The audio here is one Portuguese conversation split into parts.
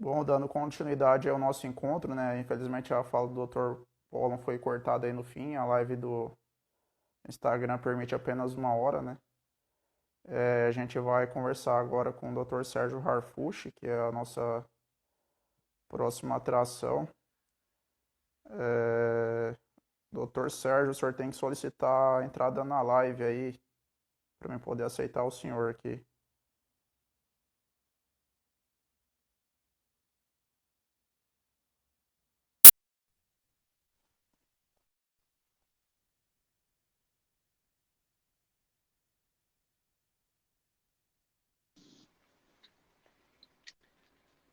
Bom, dando continuidade ao nosso encontro, né? Infelizmente a fala do Dr. Pollon foi cortada aí no fim. A live do Instagram permite apenas 1 hora, né? A gente vai conversar agora com o Dr. Sérgio Harfuch, que é a nossa próxima atração. Dr. Sérgio, o senhor tem que solicitar a entrada na live aí, para mim poder aceitar o senhor aqui.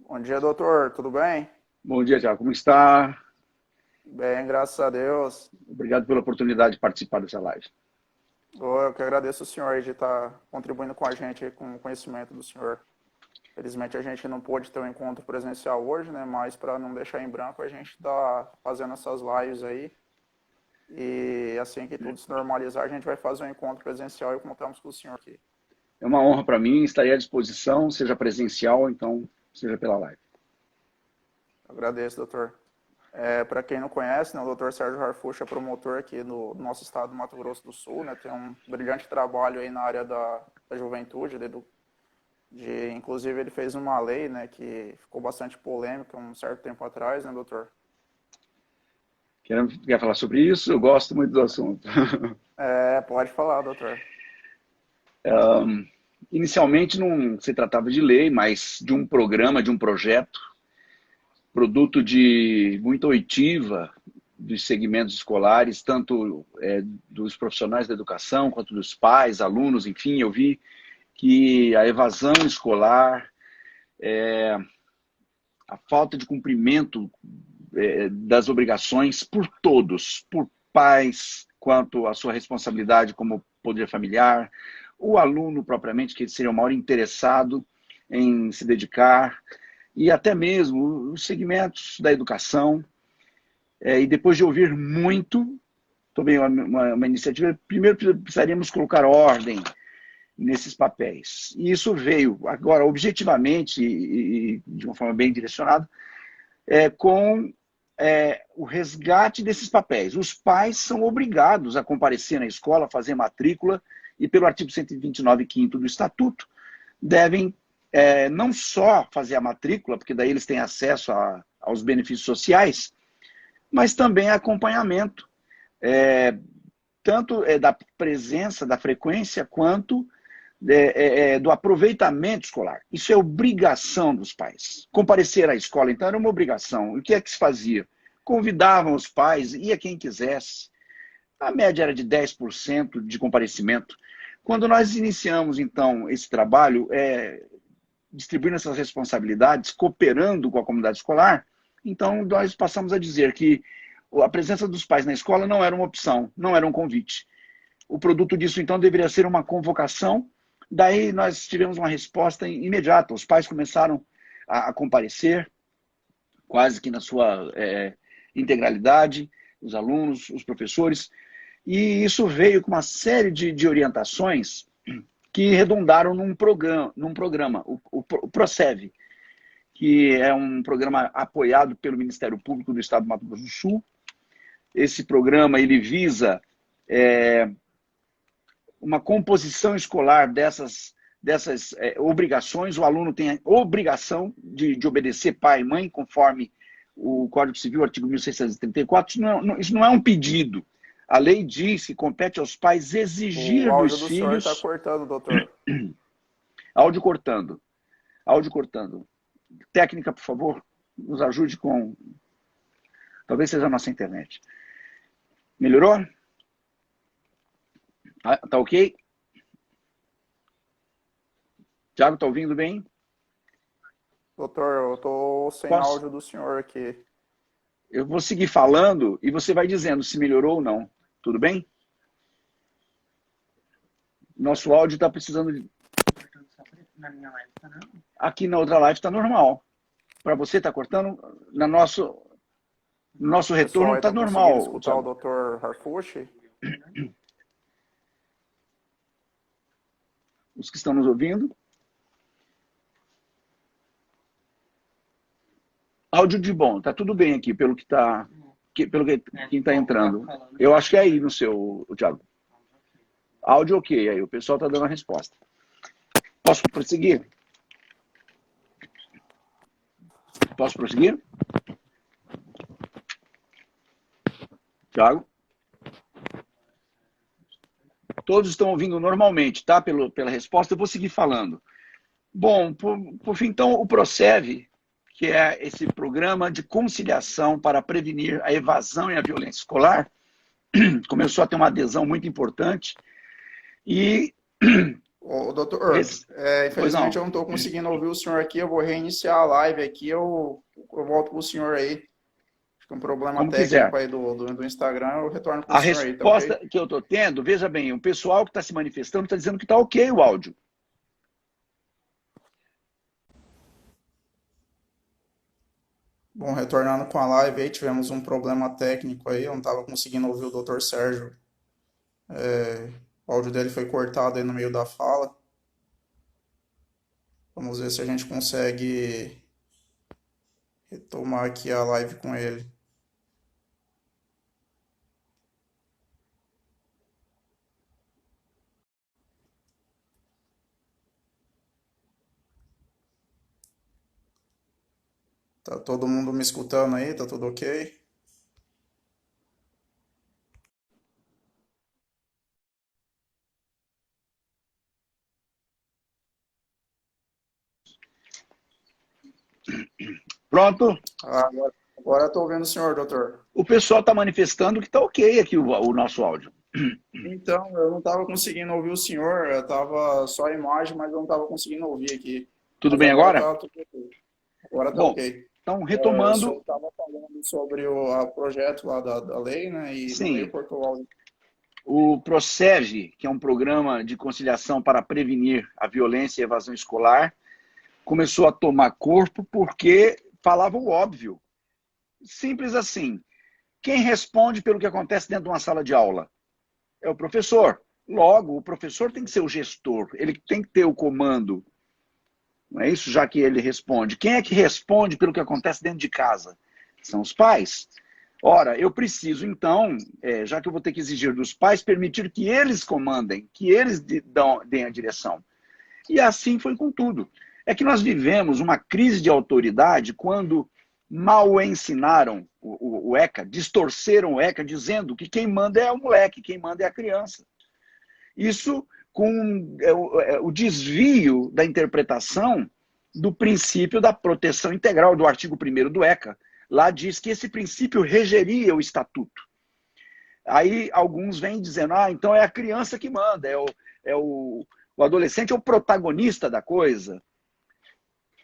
Bom dia, doutor. Tudo bem? Bom dia, Tiago. Como está? Bem, graças a Deus. Obrigado pela oportunidade de participar dessa live. Eu que agradeço o senhor aí de estar contribuindo com a gente aí, com o conhecimento do senhor. Felizmente a gente não pôde ter um encontro presencial hoje, né? Mas para não deixar em branco, a gente está fazendo essas lives aí. E assim que tudo se normalizar, a gente vai fazer um encontro presencial e contamos com o senhor aqui. É uma honra para mim, estarei à disposição, seja presencial, então seja pela live. Agradeço, doutor. Para quem não conhece, né, o doutor Sérgio Harfuch é promotor aqui no nosso estado do Mato Grosso do Sul, né? Tem um brilhante trabalho aí na área da juventude, inclusive ele fez uma lei, né, que ficou bastante polêmica um certo tempo atrás, né, doutor? Quer falar sobre isso? Eu gosto muito do assunto. Pode falar, doutor. Inicialmente não se tratava de lei, mas de um programa, de um projeto, produto de muita oitiva dos segmentos escolares, tanto dos profissionais da educação, quanto dos pais, alunos, enfim, eu vi que a evasão escolar, a falta de cumprimento das obrigações por todos, por pais, quanto à sua responsabilidade como poder familiar, o aluno propriamente, que seria o maior interessado em se dedicar, e até mesmo os segmentos da educação. E depois de ouvir muito, tomei uma iniciativa. Primeiro precisaríamos colocar ordem nesses papéis. E isso veio, agora, objetivamente e de uma forma bem direcionada, com o resgate desses papéis. Os pais são obrigados a comparecer na escola, fazer matrícula, e pelo artigo 129, quinto do Estatuto, devem não só fazer a matrícula, porque daí eles têm acesso aos benefícios sociais, mas também acompanhamento, tanto da presença, da frequência, quanto do aproveitamento escolar. Isso é obrigação dos pais. Comparecer à escola, então, era uma obrigação. O que é que se fazia? Convidavam os pais, ia quem quisesse. A média era de 10% de comparecimento. Quando nós iniciamos, então, esse trabalho, distribuindo essas responsabilidades, cooperando com a comunidade escolar, então nós passamos a dizer que a presença dos pais na escola não era uma opção, não era um convite. O produto disso, então, deveria ser uma convocação. Daí nós tivemos uma resposta imediata. Os pais começaram a comparecer, quase que na sua integralidade, os alunos, os professores, e isso veio com uma série de orientações que redundaram num programa o PROCEV, que é um programa apoiado pelo Ministério Público do Estado do Mato Grosso do Sul. Esse programa ele visa uma composição escolar dessas obrigações. O aluno tem a obrigação de obedecer pai e mãe, conforme o Código Civil, artigo 1634. Isso não é um pedido. A lei diz que compete aos pais O exigir áudio dos do senhor está filhos. cortando, doutor. Áudio cortando. Áudio cortando. Técnica, por favor, nos ajude com. Talvez seja a nossa internet. Melhorou? Tá ok? Tiago, tá ouvindo bem? Doutor, eu tô sem Posso? áudio do senhor aqui. Eu vou seguir falando e você vai dizendo se melhorou ou não. Tudo bem? Nosso áudio está precisando de. Aqui na outra live está normal. Para você está cortando? No nosso O pessoal retorno aí está tá conseguindo normal, escutar o Tiago. doutor Harfuch? Os que estão nos ouvindo. Áudio de bom, tá tudo bem aqui, pelo que tá, pelo que quem tá entrando. Eu acho que é aí no seu, Thiago. Áudio ok, aí o pessoal tá dando a resposta. Posso prosseguir? Posso prosseguir? Thiago? Todos estão ouvindo normalmente, tá? Pela resposta, eu vou seguir falando. Bom, por fim, então, o PROSEV, que é esse programa de conciliação para prevenir a evasão e a violência escolar, começou a ter uma adesão muito importante e... Ô, doutor, Pois não. infelizmente eu não estou conseguindo ouvir o senhor aqui, eu vou reiniciar a live aqui, eu volto com o senhor aí. Acho que é um problema Como técnico quiser. aí do Instagram, eu retorno com A o senhor aí, tá resposta ok? que eu estou tendo, veja bem, o pessoal que está se manifestando está dizendo que está ok o áudio. Bom, retornando com a live aí, tivemos um problema técnico aí, eu não estava conseguindo ouvir o doutor Sérgio. O áudio dele foi cortado aí no meio da fala. Vamos ver se a gente consegue retomar aqui a live com ele. Tá todo mundo me escutando aí? Tá tudo ok? Pronto? Agora eu tô ouvindo o senhor, doutor. O pessoal está manifestando que está ok aqui o nosso áudio. Então, eu não estava conseguindo ouvir o senhor, eu tava só a imagem, mas eu não estava conseguindo ouvir aqui. Tudo Mas bem agora agora? tá tudo ok. Agora tá Bom, ok. então, O retomando, senhor estava falando sobre o projeto lá da lei, né? E no meio sim, cortou o áudio. o PROSEV, que é um programa de conciliação para prevenir a violência e a evasão escolar, começou a tomar corpo porque falava o óbvio. Simples assim. Quem responde pelo que acontece dentro de uma sala de aula? É o professor. Logo, o professor tem que ser o gestor, ele tem que ter o comando. Não é isso? Já que ele responde. Quem é que responde pelo que acontece dentro de casa? São os pais. Ora, eu preciso, então, já que eu vou ter que exigir dos pais, permitir que eles comandem, que eles deem a direção. E assim foi com tudo. É que nós vivemos uma crise de autoridade quando mal ensinaram o ECA, distorceram o ECA, dizendo que quem manda é o moleque, quem manda é a criança. Isso com o desvio da interpretação do princípio da proteção integral do artigo 1º do ECA. Lá diz que esse princípio regeria o estatuto. Aí alguns vêm dizendo, então é a criança que manda, o adolescente é o protagonista da coisa.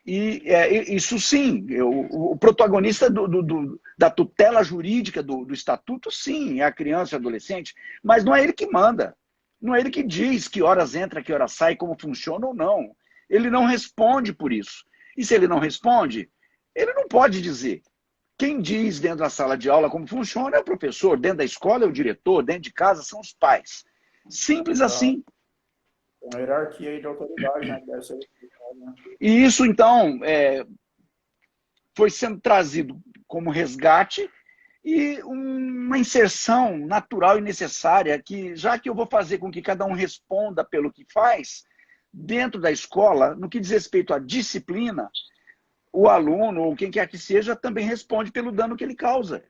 E isso sim, o protagonista da tutela jurídica do estatuto, sim, é a criança e o adolescente, mas não é ele que manda. Não é ele que diz que horas entra, que horas sai, como funciona ou não. Ele não responde por isso. E se ele não responde, ele não pode dizer. Quem diz dentro da sala de aula como funciona é o professor, dentro da escola é o diretor, dentro de casa são os pais. Simples Exato. assim. Tem uma hierarquia aí de autoridade, né? Que deve ser respeitada, né? E isso, então, foi sendo trazido como resgate e uma inserção natural e necessária que, já que eu vou fazer com que cada um responda pelo que faz, dentro da escola, no que diz respeito à disciplina, o aluno, ou quem quer que seja, também responde pelo dano que ele causa,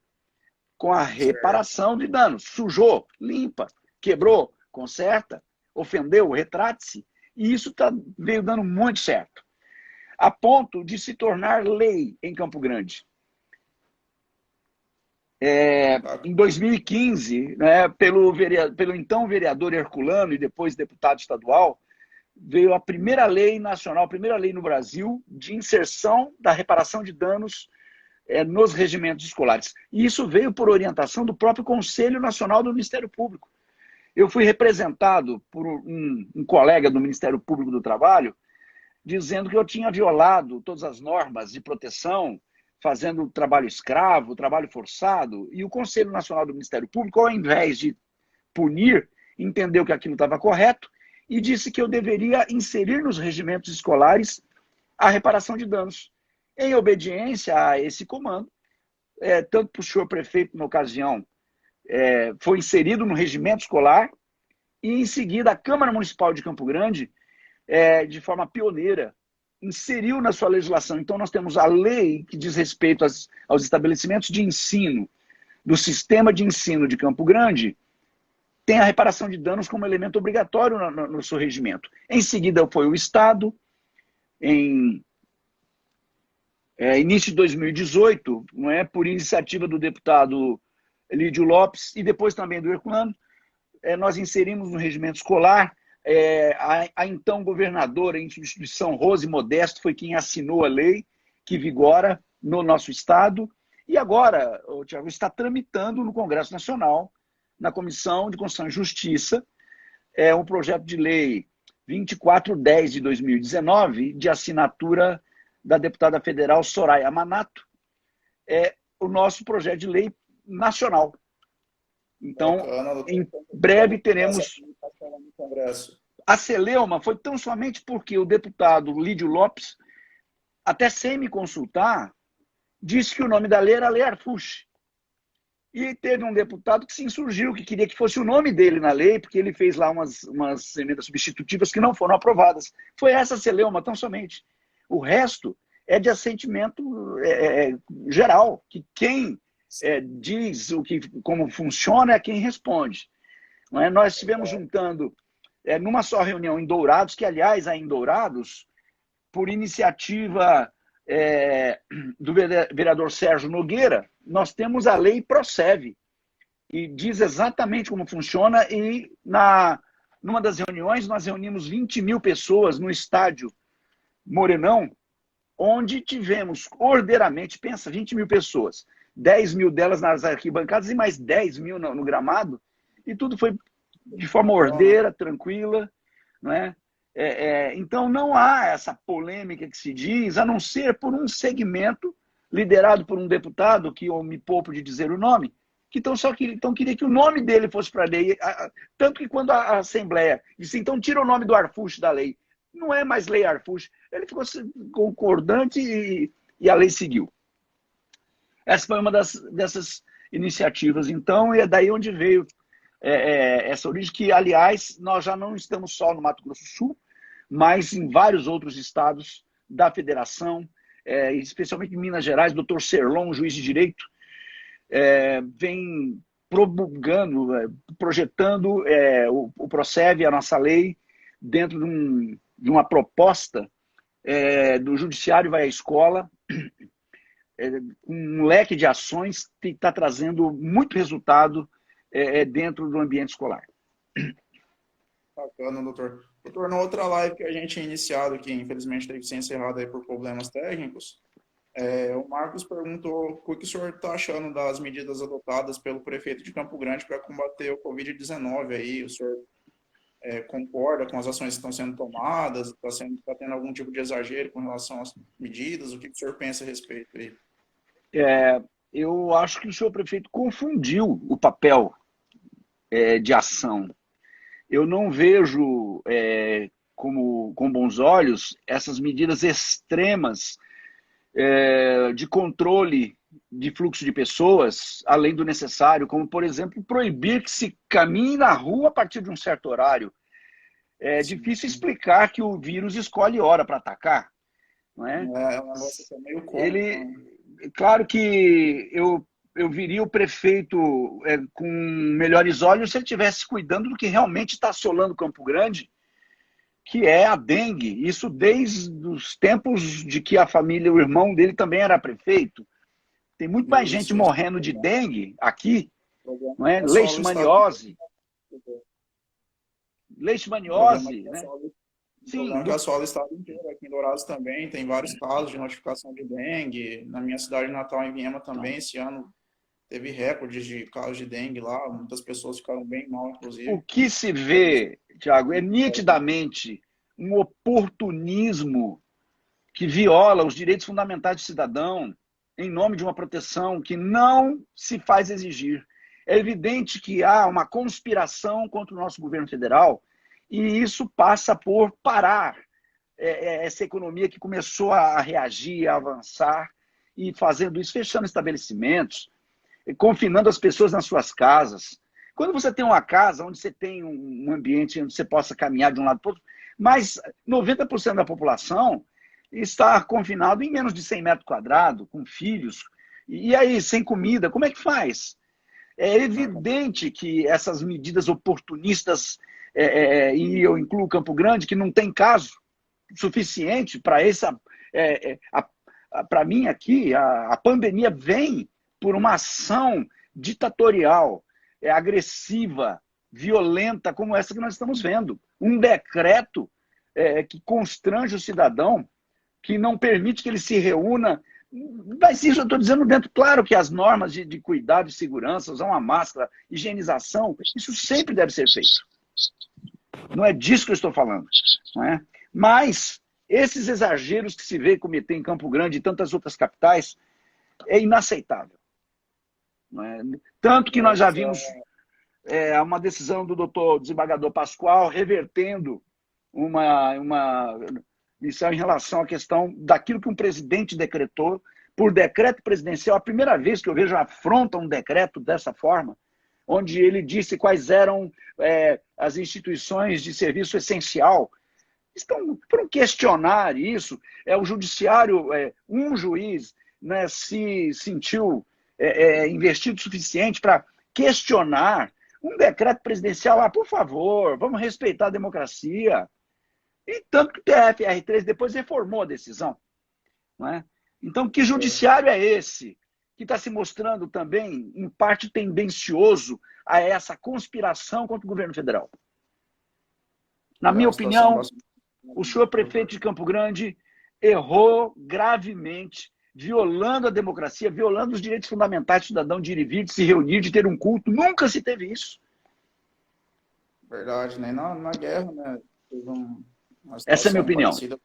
com a Certo. reparação de danos. Sujou, limpa, quebrou, conserta, ofendeu, retrate-se. E isso veio dando muito certo, a ponto de se tornar lei em Campo Grande. Em 2015, né, pelo então vereador Herculano e depois deputado estadual, veio a primeira lei nacional, a primeira lei no Brasil de inserção da reparação de danos nos regimentos escolares. E isso veio por orientação do próprio Conselho Nacional do Ministério Público. Eu fui representado por um colega do Ministério Público do Trabalho, dizendo que eu tinha violado todas as normas de proteção, fazendo trabalho escravo, trabalho forçado, e o Conselho Nacional do Ministério Público, ao invés de punir, entendeu que aquilo estava correto e disse que eu deveria inserir nos regimentos escolares a reparação de danos. Em obediência a esse comando, tanto para o senhor prefeito, na ocasião, foi inserido no regimento escolar, e em seguida a Câmara Municipal de Campo Grande, de forma pioneira, inseriu na sua legislação. Então, nós temos a lei que diz respeito aos estabelecimentos de ensino do sistema de ensino de Campo Grande, tem a reparação de danos como elemento obrigatório no seu regimento. Em seguida, foi o Estado, em início de 2018, não é, por iniciativa do deputado Lídio Lopes e depois também do Herculano, nós inserimos no regimento escolar. A então governadora em substituição, Rose Modesto, foi quem assinou a lei que vigora no nosso estado. E agora, Tiago, está tramitando no Congresso Nacional, na Comissão de Constituição e Justiça, um projeto de lei 2410 de 2019, de assinatura da deputada federal Soraya Manato, o nosso projeto de lei nacional. Então, em breve teremos... A celeuma foi tão somente porque o deputado Lídio Lopes, até sem me consultar, disse que o nome da lei era Lei Arfuche. E teve um deputado que se insurgiu, que queria que fosse o nome dele na lei, porque ele fez lá umas emendas substitutivas que não foram aprovadas. Foi essa celeuma, tão somente. O resto é de assentimento geral, que quem diz como funciona é quem responde. Não é? Nós estivemos juntando, numa só reunião em Dourados, que, aliás, em Dourados, por iniciativa do vereador Sérgio Nogueira, nós temos a lei Procev, e diz exatamente como funciona, e numa das reuniões nós reunimos 20 mil pessoas no estádio Morenão, onde tivemos ordeiramente, pensa, 20 mil pessoas, 10 mil delas nas arquibancadas e mais 10 mil no gramado, e tudo foi de forma ordeira, tranquila, não é? Então não há essa polêmica que se diz, a não ser por um segmento liderado por um deputado, que eu me poupo de dizer o nome, que queria que o nome dele fosse para a lei, tanto que quando a Assembleia disse, então tira o nome do Arfuche da lei, não é mais lei Arfuche, ele ficou concordante e a lei seguiu. Essa foi uma dessas iniciativas, então, e é daí onde veio essa origem, que, aliás, nós já não estamos só no Mato Grosso do Sul, mas em vários outros estados da federação, especialmente em Minas Gerais. Dr. Serlon, juiz de direito, vem promulgando, projetando o Procev, a nossa lei, dentro de uma proposta do judiciário vai à escola, um leque de ações que está trazendo muito resultado dentro do ambiente escolar. Bacana, doutor. Doutor, na outra live que a gente tinha iniciado, que infelizmente teve que ser encerrada aí por problemas técnicos, o Marcos perguntou o que o senhor está achando das medidas adotadas pelo prefeito de Campo Grande para combater o Covid-19 aí. O senhor concorda com as ações que estão sendo tomadas? Está tendo algum tipo de exagero com relação às medidas? O que o senhor pensa a respeito aí? Eu acho que o senhor prefeito confundiu o papel de ação. Eu não vejo com bons olhos essas medidas extremas de controle de fluxo de pessoas, além do necessário, como, por exemplo, proibir que se caminhe na rua a partir de um certo horário. É difícil explicar que o vírus escolhe hora para atacar. Não é? Um negócio que é meio cômico. Claro que eu viria o prefeito com melhores olhos se ele estivesse cuidando do que realmente está assolando Campo Grande, que é a dengue. Isso desde os tempos de que a família, o irmão dele também era prefeito. Tem muito mais gente morrendo de dengue aqui, não é? Leishmaniose. Leishmaniose, né? Sim. O pessoal do estado inteiro, aqui em Dourados também, tem vários casos de notificação de dengue. Na minha cidade natal, em Viema, também, esse ano teve recordes de casos de dengue lá. Muitas pessoas ficaram bem mal, inclusive. O que se vê, Tiago, é nitidamente um oportunismo que viola os direitos fundamentais do cidadão em nome de uma proteção que não se faz exigir. É evidente que há uma conspiração contra o nosso governo federal, e isso passa por parar essa economia que começou a reagir, a avançar, e fazendo isso, fechando estabelecimentos, confinando as pessoas nas suas casas. Quando você tem uma casa onde você tem um ambiente onde você possa caminhar de um lado para o outro, mas 90% da população está confinado em menos de 100 metros quadrados, com filhos, e aí, sem comida, como é que faz? É evidente que essas medidas oportunistas, e eu incluo Campo Grande, que não tem caso suficiente para essa... para mim aqui, a pandemia vem por uma ação ditatorial, agressiva, violenta, como essa que nós estamos vendo. Um decreto que constrange o cidadão, que não permite que ele se reúna. Mas isso eu estou dizendo dentro, claro que as normas de cuidado e segurança, usar uma máscara, higienização, isso sempre deve ser feito. Não é disso que eu estou falando. Não é? Mas esses exageros que se vê cometer em Campo Grande e tantas outras capitais é inaceitável. Não é? Tanto que nós já vimos uma decisão do doutor desembargador Pascoal revertendo uma missão em relação à questão daquilo que um presidente decretou por decreto presidencial. A primeira vez que eu vejo afronta um decreto dessa forma, onde ele disse quais eram as instituições de serviço essencial. Para questionar isso, o judiciário, um juiz, né, se sentiu investido o suficiente para questionar um decreto presidencial. Por favor, vamos respeitar a democracia. E tanto que o TRF-R3 depois reformou a decisão. Não é? Então, que judiciário é esse que está se mostrando também, em parte, tendencioso a essa conspiração contra o governo federal? Na minha opinião, o senhor prefeito de Campo Grande errou gravemente, violando a democracia, violando os direitos fundamentais do cidadão de ir e vir, de se reunir, de ter um culto. Nunca se teve isso. Verdade, nem na guerra, né? Teve Essa é a minha opinião. Parecida.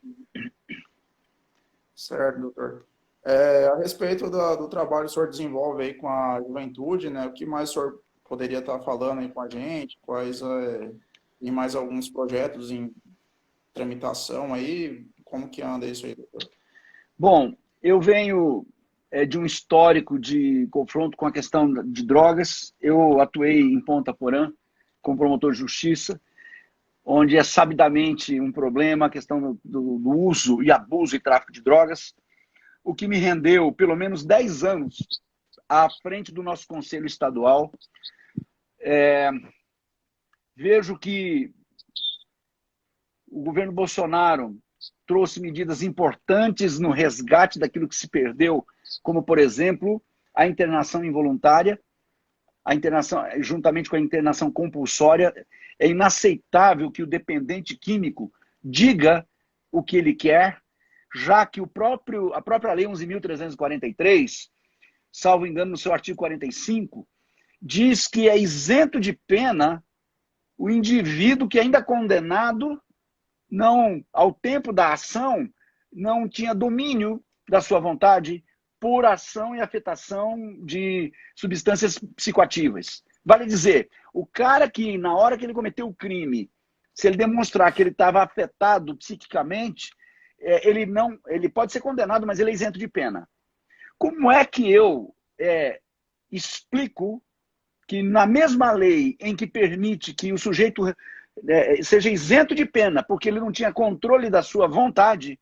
Certo, doutor. A respeito do trabalho que o senhor desenvolve aí com a juventude, né? O que mais o senhor poderia estar falando aí com a gente? Quais e mais alguns projetos em tramitação aí? Como que anda isso aí, doutor? Bom, eu venho de um histórico de confronto com a questão de drogas. Eu atuei em Ponta Porã como promotor de justiça, onde é sabidamente um problema a questão do uso e abuso e tráfico de drogas, o que me rendeu pelo menos 10 anos à frente do nosso Conselho Estadual. Vejo que o governo Bolsonaro trouxe medidas importantes no resgate daquilo que se perdeu, como, por exemplo, a internação involuntária, a internação, juntamente com a internação compulsória. É inaceitável que o dependente químico diga o que ele quer, já que a própria Lei 11.343, salvo engano, no seu artigo 45, diz que é isento de pena o indivíduo que, ainda condenado, não, ao tempo da ação, não tinha domínio da sua vontade por ação e afetação de substâncias psicoativas. Vale dizer, o cara que, na hora que ele cometeu o crime, se ele demonstrar que ele estava afetado psiquicamente, ele pode ser condenado, mas ele é isento de pena. Como é que eu explico que, na mesma lei em que permite que o sujeito seja isento de pena, porque ele não tinha controle da sua vontade,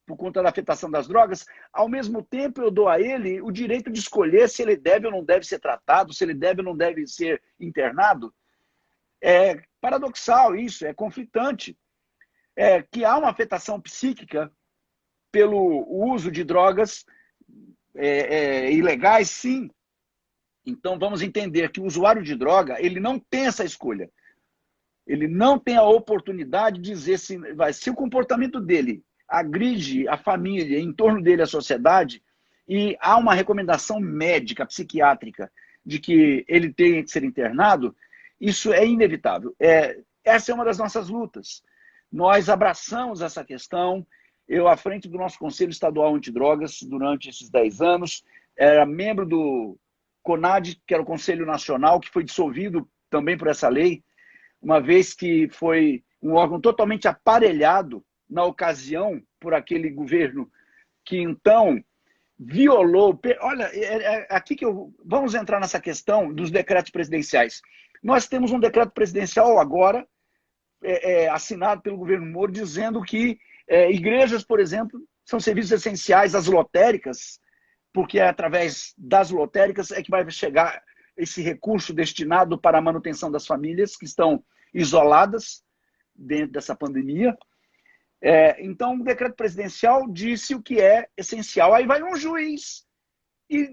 por conta da afetação das drogas, ao mesmo tempo eu dou a ele o direito de escolher se ele deve ou não deve ser tratado, se ele deve ou não deve ser internado? É paradoxal isso, é conflitante. Que há uma afetação psíquica pelo uso de drogas ilegais, sim. Então vamos entender que o usuário de droga, ele não tem essa escolha. Ele não tem a oportunidade de dizer se o comportamento dele agride a família, em torno dele a sociedade, e há uma recomendação médica, psiquiátrica, de que ele tenha que ser internado, isso é inevitável. Essa é uma das nossas lutas. Nós abraçamos essa questão. Eu, à frente do nosso Conselho Estadual Antidrogas, durante esses 10 anos, era membro do CONAD, que era o Conselho Nacional, que foi dissolvido também por essa lei, uma vez que foi um órgão totalmente aparelhado, na ocasião, por aquele governo que então violou. Olha, aqui que vamos entrar nessa questão dos decretos presidenciais. Nós temos um decreto presidencial agora, assinado pelo governo Moro, dizendo que igrejas, por exemplo, são serviços essenciais, as lotéricas, porque é através das lotéricas é que vai chegar esse recurso destinado para a manutenção das famílias que estão isoladas dentro dessa pandemia. Então, o decreto presidencial disse o que é essencial. Aí vai um juiz e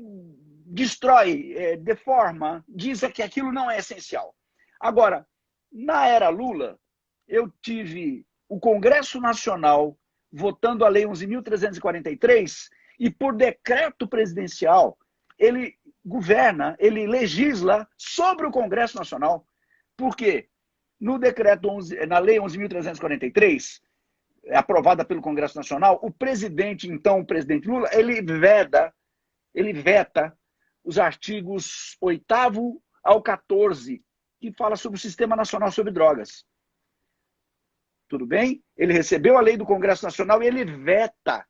destrói, deforma, diz que aquilo não é essencial. Agora, na era Lula, eu tive o Congresso Nacional votando a Lei 11.343 e, por decreto presidencial, ele governa, ele legisla sobre o Congresso Nacional. Por quê? No decreto na Lei 11.343, aprovada pelo Congresso Nacional, o presidente, então o presidente Lula, ele veta os artigos 8º ao 14, que fala sobre o Sistema Nacional sobre Drogas. Tudo bem? Ele recebeu a lei do Congresso Nacional e ele veta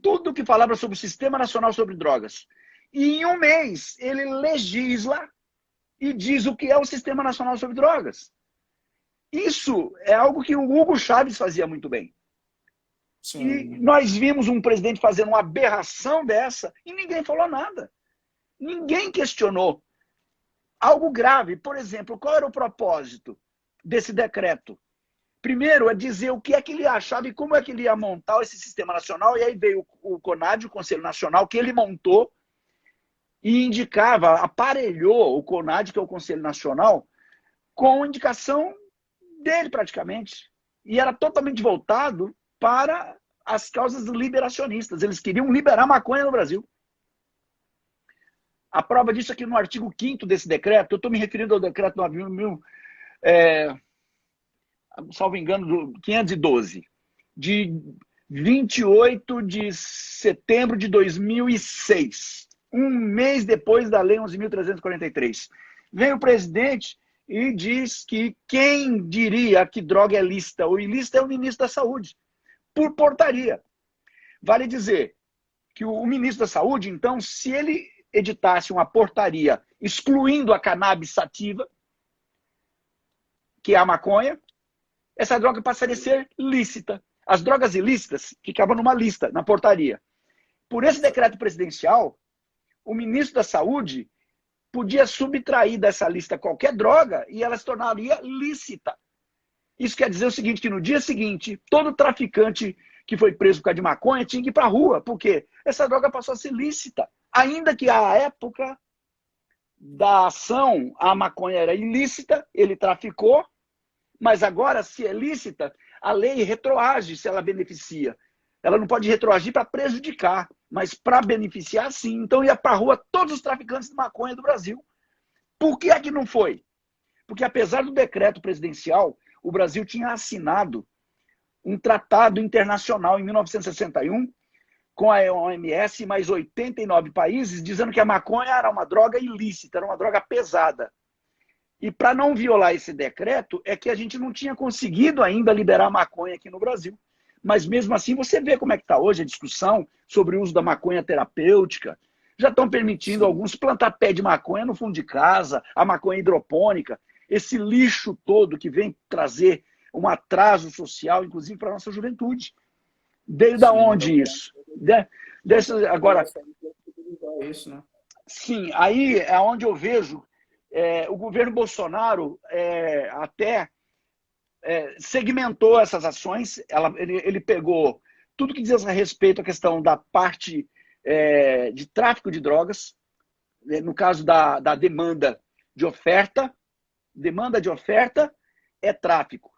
tudo que falava sobre o Sistema Nacional sobre Drogas. E em um mês, ele legisla e diz o que é o Sistema Nacional sobre Drogas. Isso é algo que o Hugo Chávez fazia muito bem. Sim. E nós vimos um presidente fazendo uma aberração dessa e ninguém falou nada. Ninguém questionou. Algo grave. Por exemplo, qual era o propósito desse decreto? Primeiro, é dizer o que é que ele achava e como é que ele ia montar esse sistema nacional. E aí veio o CONAD, o Conselho Nacional, que ele montou e indicava, aparelhou o CONAD, que é o Conselho Nacional, com indicação dele praticamente. E era totalmente voltado para as causas liberacionistas. Eles queriam liberar maconha no Brasil. A prova disso aqui no artigo 5º desse decreto, eu estou me referindo ao decreto 9.000, salvo engano, do 512, de 28 de setembro de 2006, um mês depois da Lei 11.343. Vem o presidente e diz que quem diria que droga é lícita ou ilícita é o ministro da Saúde, por portaria. Vale dizer que o ministro da Saúde, então, se ele editasse uma portaria excluindo a cannabis sativa, que é a maconha, essa droga passaria a ser lícita. As drogas ilícitas ficavam numa lista, na portaria. Por esse decreto presidencial, o ministro da Saúde podia subtrair dessa lista qualquer droga e ela se tornaria lícita. Isso quer dizer o seguinte, que no dia seguinte, todo traficante que foi preso por causa de maconha tinha que ir para a rua, porque essa droga passou a ser lícita. Ainda que à época da ação a maconha era ilícita, ele traficou, mas agora, se é lícita, a lei retroage se ela beneficia. Ela não pode retroagir para prejudicar, mas para beneficiar, sim. Então ia para a rua todos os traficantes de maconha do Brasil. Por que é que não foi? Porque apesar do decreto presidencial, o Brasil tinha assinado um tratado internacional em 1961 com a OMS e mais 89 países, dizendo que a maconha era uma droga ilícita, era uma droga pesada. E para não violar esse decreto, é que a gente não tinha conseguido ainda liberar maconha aqui no Brasil. Mas mesmo assim, você vê como é que está hoje a discussão sobre o uso da maconha terapêutica. Já estão permitindo alguns plantar pé de maconha no fundo de casa, a maconha hidropônica, esse lixo todo que vem trazer um atraso social, inclusive para a nossa juventude. Veio da onde isso? Agora, isso, né? Sim, aí é onde eu vejo o governo Bolsonaro até segmentou essas ações. Ele pegou tudo que diz a respeito à questão da parte de tráfico de drogas, no caso da demanda de oferta. Demanda de oferta é tráfico.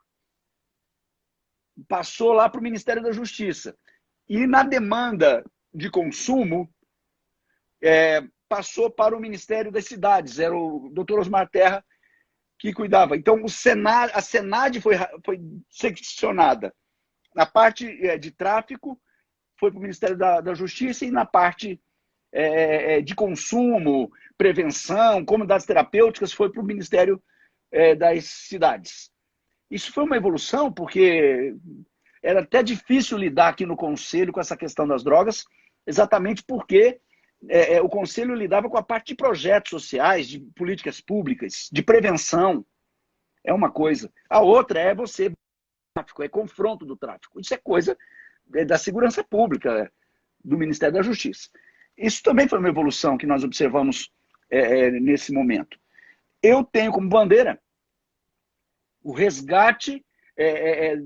Passou lá para o Ministério da Justiça. E na demanda de consumo, passou para o Ministério das Cidades. Era o doutor Osmar Terra que cuidava. Então, a Senad foi seccionada. Na parte de tráfico, foi para o Ministério da Justiça, e na parte de consumo, prevenção, comunidades terapêuticas, foi para o Ministério das Cidades. Isso foi uma evolução, porque era até difícil lidar aqui no Conselho com essa questão das drogas, exatamente porque o Conselho lidava com a parte de projetos sociais, de políticas públicas, de prevenção. É uma coisa. A outra é você, tráfico, é confronto do tráfico. Isso é coisa da segurança pública, do Ministério da Justiça. Isso também foi uma evolução que nós observamos nesse momento. Eu tenho como bandeira o resgate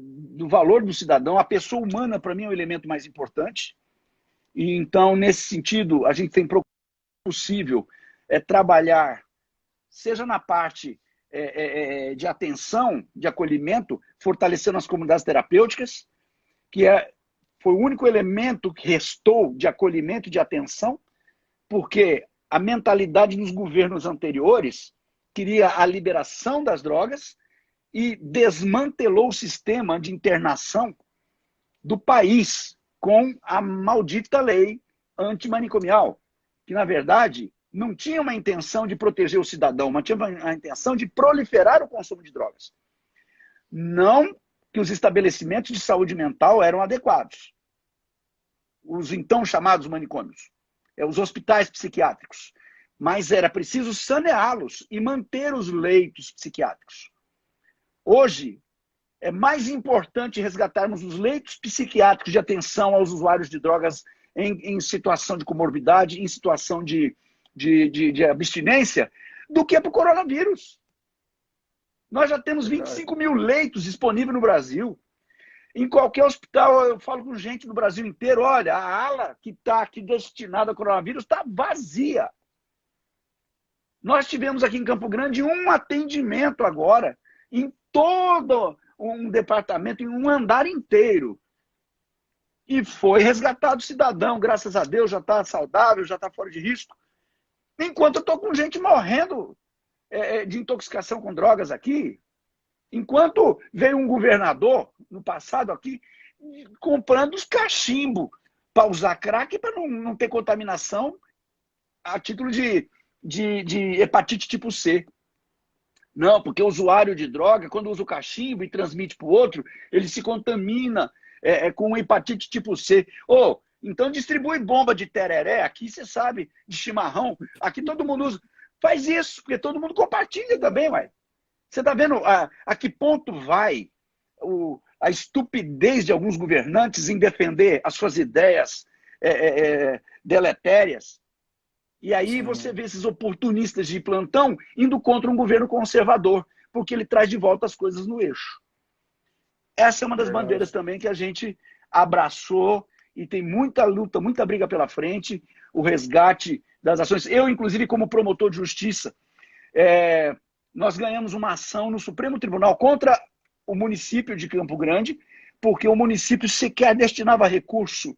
do valor do cidadão. A pessoa humana, para mim, é o elemento mais importante. E então, nesse sentido, a gente tem procurado possível trabalhar, seja na parte de atenção, de acolhimento, fortalecendo as comunidades terapêuticas, que foi o único elemento que restou de acolhimento e de atenção, porque a mentalidade dos governos anteriores queria a liberação das drogas e desmantelou o sistema de internação do país com a maldita lei antimanicomial, que, na verdade, não tinha uma intenção de proteger o cidadão, mas tinha uma intenção de proliferar o consumo de drogas. Não que os estabelecimentos de saúde mental eram adequados. Os então chamados manicômios, os hospitais psiquiátricos. Mas era preciso saneá-los e manter os leitos psiquiátricos. Hoje, é mais importante resgatarmos os leitos psiquiátricos de atenção aos usuários de drogas em situação de comorbidade, em situação de abstinência, do que para o coronavírus. Nós já temos 25 mil leitos disponíveis no Brasil. Em qualquer hospital, eu falo com gente do Brasil inteiro, olha, a ala que está aqui destinada ao coronavírus está vazia. Nós tivemos aqui em Campo Grande um atendimento agora, em todo um departamento, em um andar inteiro. E foi resgatado o cidadão, graças a Deus, já está saudável, já está fora de risco. Enquanto eu estou com gente morrendo de intoxicação com drogas aqui, enquanto veio um governador, no passado aqui, comprando os cachimbos para usar crack para não ter contaminação a título de hepatite tipo C. Não, porque o usuário de droga, quando usa o cachimbo e transmite para o outro, ele se contamina com hepatite tipo C. Então distribui bomba de tereré, aqui você sabe, de chimarrão, aqui todo mundo usa. Faz isso, porque todo mundo compartilha também, ué. Você está vendo a que ponto vai a estupidez de alguns governantes em defender as suas ideias deletérias? E aí você vê esses oportunistas de plantão indo contra um governo conservador, porque ele traz de volta as coisas no eixo. Essa é uma das bandeiras também que a gente abraçou e tem muita luta, muita briga pela frente, o resgate das ações. Eu, inclusive, como promotor de justiça, nós ganhamos uma ação no Supremo Tribunal contra o município de Campo Grande, porque o município sequer destinava recurso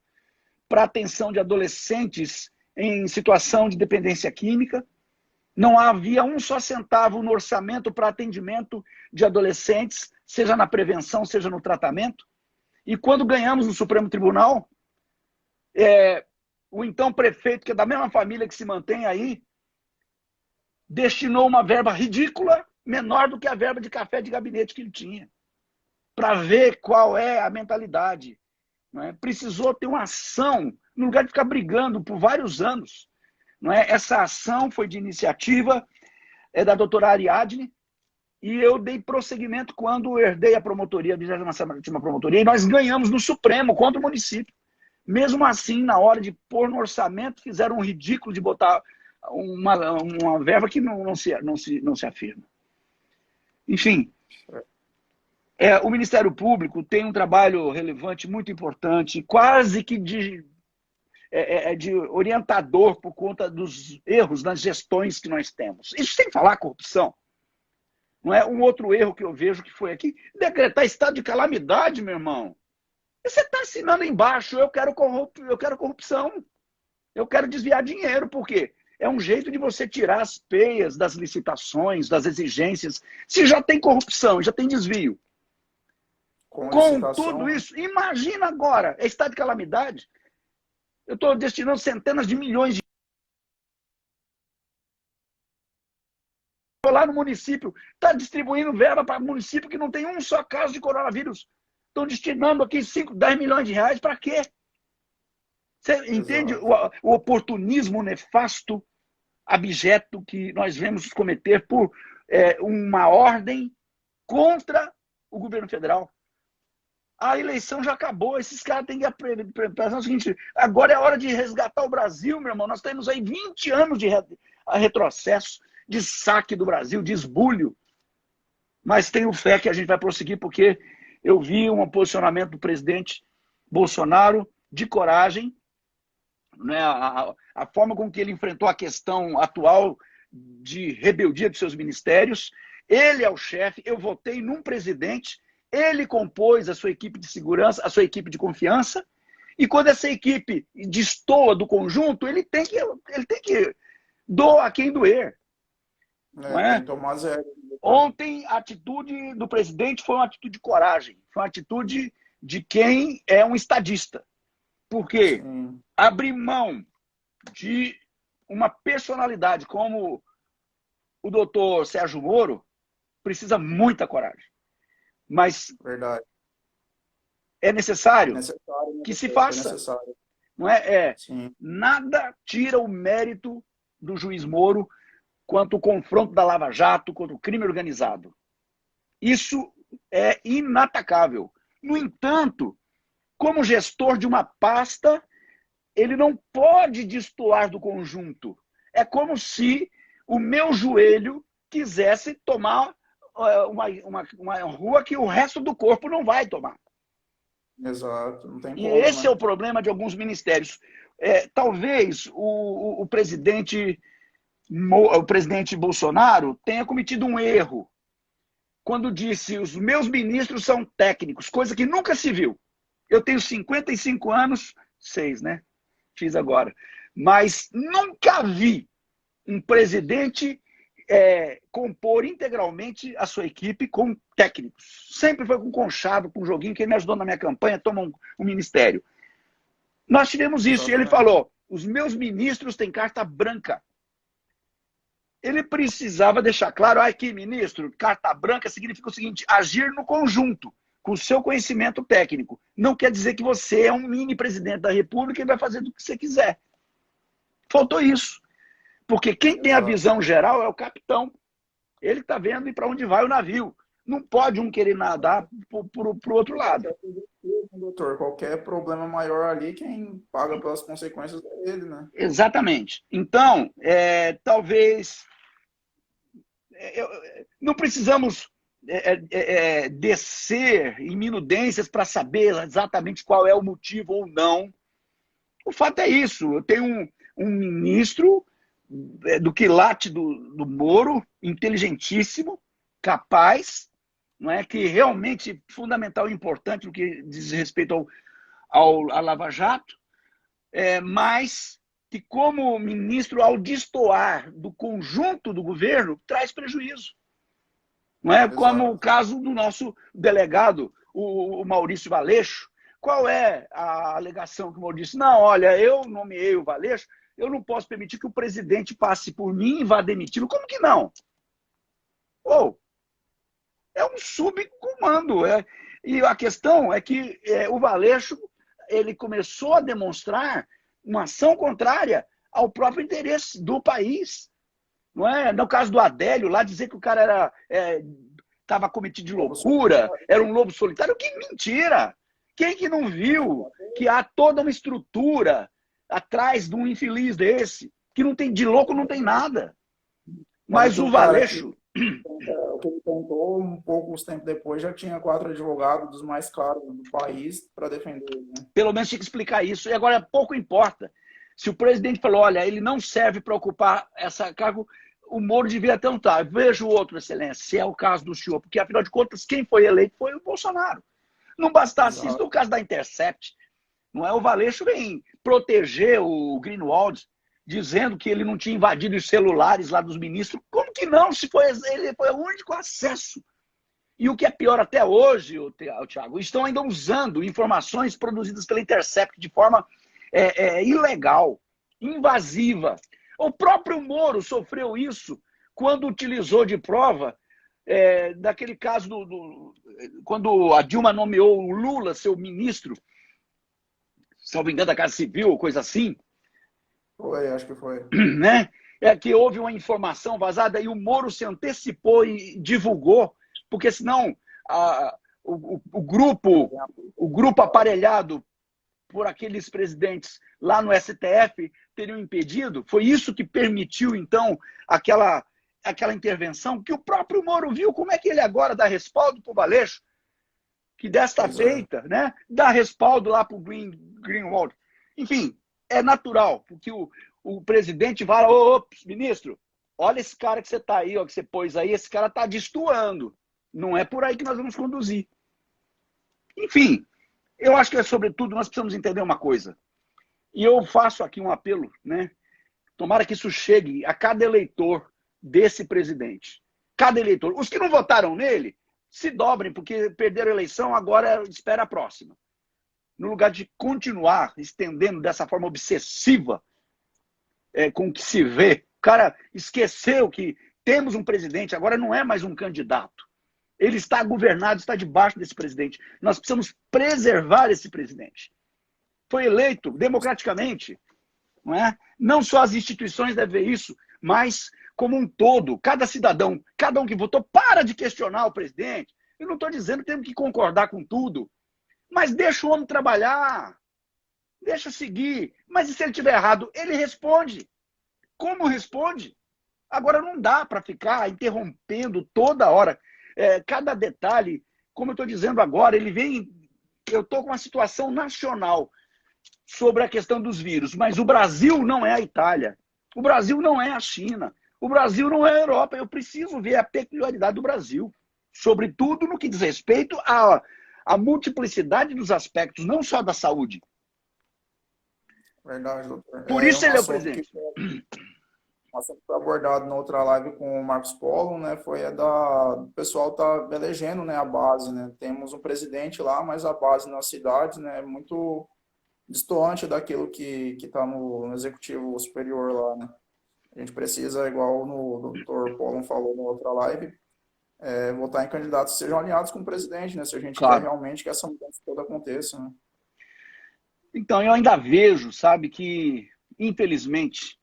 para atenção de adolescentes em situação de dependência química. Não havia um só centavo no orçamento para atendimento de adolescentes, seja na prevenção, seja no tratamento. E quando ganhamos no Supremo Tribunal, o então prefeito, que é da mesma família que se mantém aí, destinou uma verba ridícula, menor do que a verba de café de gabinete que ele tinha, para ver qual é a mentalidade. Não é? Precisou ter uma ação, no lugar de ficar brigando por vários anos. Não é? Essa ação foi de iniciativa da doutora Ariadne, e eu dei prosseguimento quando herdei a promotoria, a 27ª promotoria, e nós ganhamos no Supremo contra o município. Mesmo assim, na hora de pôr no orçamento, fizeram um ridículo de botar uma verba que não se afirma. Enfim, o Ministério Público tem um trabalho relevante, muito importante, quase que de orientador por conta dos erros nas gestões que nós temos. Isso sem falar corrupção. Não é? Um outro erro que eu vejo que foi aqui, decretar estado de calamidade, meu irmão. E você está assinando embaixo, eu quero corrupção, eu quero desviar dinheiro, por quê? É um jeito de você tirar as peias das licitações, das exigências. Se já tem corrupção, já tem desvio. Com tudo isso, imagina agora, é estado de calamidade. Eu estou destinando centenas de milhões de lá no município, está distribuindo verba para município que não tem um só caso de coronavírus. Estão destinando aqui 5, 10 milhões de reais para quê? Você entende Exato. o oportunismo nefasto, abjeto que nós vemos cometer por uma ordem contra o governo federal? A eleição já acabou, esses caras têm que pensar o seguinte, agora é hora de resgatar o Brasil, meu irmão. Nós temos aí 20 anos de retrocesso, de saque do Brasil, de esbulho. Mas tenho fé que a gente vai prosseguir, porque eu vi um posicionamento do presidente Bolsonaro de coragem, né? A forma com que ele enfrentou a questão atual de rebeldia dos seus ministérios. Ele é o chefe, eu votei num presidente, ele compôs a sua equipe de segurança, a sua equipe de confiança, e quando essa equipe destoa do conjunto, ele tem que doar a quem doer. Não Tem é? que tomar zero. Ontem, a atitude do presidente foi uma atitude de coragem, foi uma atitude de quem é um estadista. Porque Sim. abrir mão de uma personalidade como o doutor Sérgio Moro precisa muita coragem. Mas Verdade. é necessário Necessário, que se foi faça. necessário. Não é? Sim. Nada tira o mérito do juiz Moro quanto o confronto da Lava Jato contra o crime organizado. Isso é inatacável. No entanto, como gestor de uma pasta, ele não pode destoar do conjunto. É como se o meu joelho quisesse tomar uma rua que o resto do corpo não vai tomar. Exato, não tem E como, esse é né? o problema de alguns ministérios. Talvez o presidente Bolsonaro tenha cometido um erro quando disse os meus ministros são técnicos, coisa que nunca se viu. Eu tenho 55 anos, 6, né? Fiz agora. Mas nunca vi um presidente compor integralmente a sua equipe com técnicos. Sempre foi com conchavo, com joguinho. Quem me ajudou na minha campanha toma um ministério. Nós tivemos isso. E ele Exatamente. falou, os meus ministros têm carta branca. Ele precisava deixar claro, aqui, ministro, carta branca significa o seguinte, agir no conjunto, com o seu conhecimento técnico. Não quer dizer que você é um mini presidente da República e vai fazer do que você quiser. Faltou isso. Porque quem tem a Exato. visão geral é o capitão. Ele está vendo para onde vai o navio. Não pode um querer nadar para o outro lado. Doutor, qualquer problema maior ali, quem paga pelas consequências é ele, né? Exatamente. Então, talvez não precisamos descer em minudências para saber exatamente qual é o motivo ou não. O fato é isso. Eu tenho um ministro do quilate do Moro, inteligentíssimo, capaz, não é, que realmente fundamental e importante no que diz respeito à Lava Jato, mas que como ministro, ao destoar do conjunto do governo, traz prejuízo. Não é? Como o Exato. caso do nosso delegado, o Maurício Valeixo. Qual é a alegação que o Maurício disse? Não, olha, eu nomeei o Valeixo, eu não posso permitir que o presidente passe por mim e vá demiti-lo. Como que não? É um subcomando. E a questão é que o Valeixo ele começou a demonstrar uma ação contrária ao próprio interesse do país. Não é? No caso do Adélio, lá dizer que o cara estava cometido de loucura, era um lobo solitário. Que mentira! Quem que não viu que há toda uma estrutura atrás de um infeliz desse? Que não tem de louco, não tem nada. Mas o Valeixo... O que ele tentou, um poucos tempos depois, já tinha 4 advogados dos mais caros do país para defender ele. Né? Pelo menos tinha que explicar isso. E agora pouco importa. Se o presidente falou, olha, ele não serve para ocupar essa cargo, o Moro devia tentar. Veja o outro, excelência, se é o caso do senhor. Porque, afinal de contas, quem foi eleito foi o Bolsonaro. Não bastasse isso, no caso da Intercept, não é? O Valeixo vem proteger o Greenwald, dizendo que ele não tinha invadido os celulares lá dos ministros. Como que não? Se foi, ele foi o único acesso. E o que é pior até hoje, Thiago, estão ainda usando informações produzidas pela Intercept de forma ilegal, invasiva. O próprio Moro sofreu isso quando utilizou de prova daquele caso quando a Dilma nomeou o Lula, seu ministro, salvo engano, da Casa Civil, ou coisa assim, Foi, acho que foi. né? É que houve uma informação vazada e o Moro se antecipou e divulgou, porque senão o grupo aparelhado por aqueles presidentes lá no STF teriam impedido. Foi isso que permitiu, então, aquela intervenção que o próprio Moro viu. Como é que ele agora dá respaldo para o Baleixo, que desta Pois é. feita, né, dá respaldo lá para o Greenwald. Enfim, é natural, porque o presidente fala, ô, ministro, olha esse cara que você está aí, ó, que você pôs aí, esse cara está destoando. Não é por aí que nós vamos conduzir. Enfim, eu acho que, sobretudo, nós precisamos entender uma coisa. E eu faço aqui um apelo, né? Tomara que isso chegue a cada eleitor desse presidente. Cada eleitor. Os que não votaram nele, se dobrem, porque perderam a eleição, agora espera a próxima. No lugar de continuar estendendo dessa forma obsessiva com o que se vê. O cara esqueceu que temos um presidente, agora não é mais um candidato. Ele está governado, está debaixo desse presidente. Nós precisamos preservar esse presidente. Foi eleito democraticamente. Não é? Não só as instituições devem ver isso, mas como um todo, cada cidadão, cada um que votou, para de questionar o presidente. Eu não estou dizendo que temos que concordar com tudo, mas deixa o homem trabalhar, deixa seguir. Mas e se ele estiver errado? Ele responde. Como responde? Agora não dá para ficar interrompendo toda hora. Cada detalhe, como eu estou dizendo agora, ele vem. Eu estou com uma situação nacional sobre a questão dos vírus, mas o Brasil não é a Itália, o Brasil não é a China, o Brasil não é a Europa. Eu preciso ver a peculiaridade do Brasil, sobretudo no que diz respeito à multiplicidade dos aspectos, não só da saúde. Verdade, doutor. Por isso Um ele é o assunto que presidente. um assunto que foi abordado na outra live com o Marcos Polo, né, foi o pessoal tá elegendo, né, a base, né? Temos um presidente lá, mas a base nas cidades, né, é muito distoante daquilo que está no executivo superior lá, né? A gente precisa, igual o doutor Polo falou na outra live, votar em candidatos que sejam alinhados com o presidente, né? Se a gente quer Claro. realmente que essa mudança toda aconteça, né? Então, eu ainda vejo, sabe, que, infelizmente,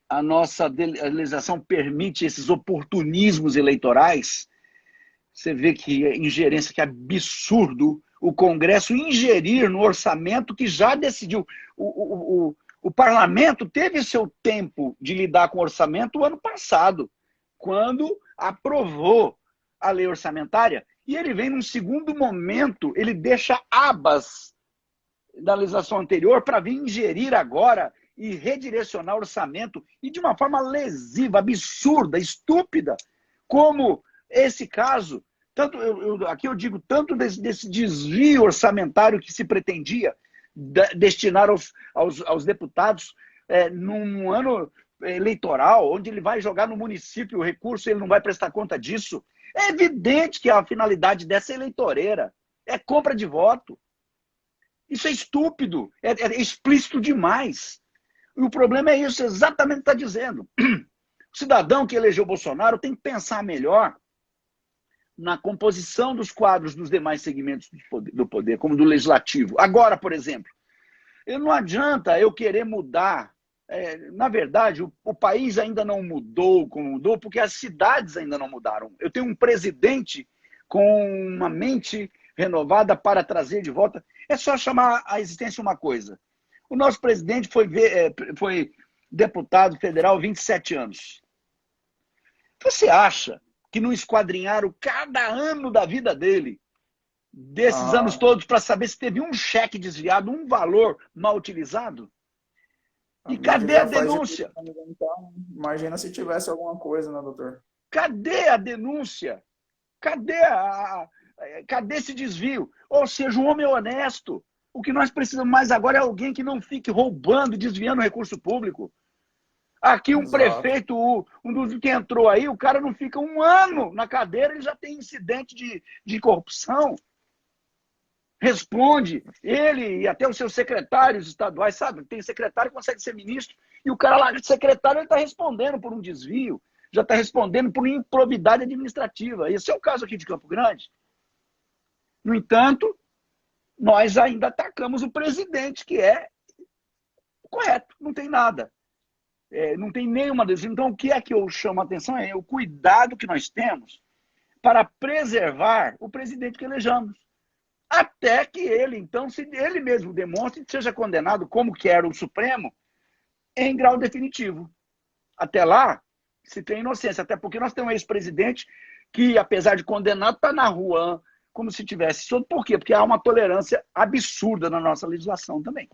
a nossa legislação permite esses oportunismos eleitorais. Você vê que ingerência, que absurdo o Congresso ingerir no orçamento que já decidiu. O parlamento teve seu tempo de lidar com o orçamento o ano passado, quando aprovou a lei orçamentária, e ele vem num segundo momento, ele deixa abas da legislação anterior para vir ingerir agora e redirecionar o orçamento, e de uma forma lesiva, absurda, estúpida, como esse caso. Aqui eu digo tanto desse desvio orçamentário que se pretendia destinar aos deputados num ano eleitoral, onde ele vai jogar no município o recurso e ele não vai prestar conta disso. É evidente que a finalidade dessa é eleitoreira, é compra de voto. Isso é estúpido, é explícito demais. E o problema é isso, exatamente o que está dizendo. O cidadão que elegeu Bolsonaro tem que pensar melhor na composição dos quadros dos demais segmentos do poder, como do legislativo. Agora, por exemplo, não adianta eu querer mudar. Na verdade, o país ainda não mudou como mudou, porque as cidades ainda não mudaram. Eu tenho um presidente com uma mente renovada para trazer de volta. É só chamar a existência uma coisa. O nosso presidente foi deputado federal há 27 anos. Você acha que não esquadrinharam cada ano da vida dele, desses anos todos, para saber se teve um cheque desviado, um valor mal utilizado? E cadê a denúncia? Então, imagina se tivesse alguma coisa, né, doutor? Cadê a denúncia? Cadê esse desvio? Ou seja, um homem honesto. O que nós precisamos mais agora é alguém que não fique roubando e desviando recurso público. Aqui um prefeito, um dos que entrou aí, o cara não fica um ano na cadeira, ele já tem incidente de corrupção. Responde, ele e até os seus secretários estaduais, sabe? Tem secretário que consegue ser ministro, e o cara lá de secretário está respondendo por um desvio. já está respondendo por improbidade administrativa. Esse é o caso aqui de Campo Grande. No entanto, nós ainda atacamos o presidente, que é correto, não tem nada. Não tem nenhuma decisão. Então, o que é que eu chamo a atenção é o cuidado que nós temos para preservar o presidente que elejamos. Até que ele, então, se ele mesmo demonstre que seja condenado, como quer o Supremo, em grau definitivo. Até lá, se tem inocência. Até porque nós temos um ex-presidente que, apesar de condenado, está na rua como se tivesse solto. Por quê? Porque há uma tolerância absurda na nossa legislação também.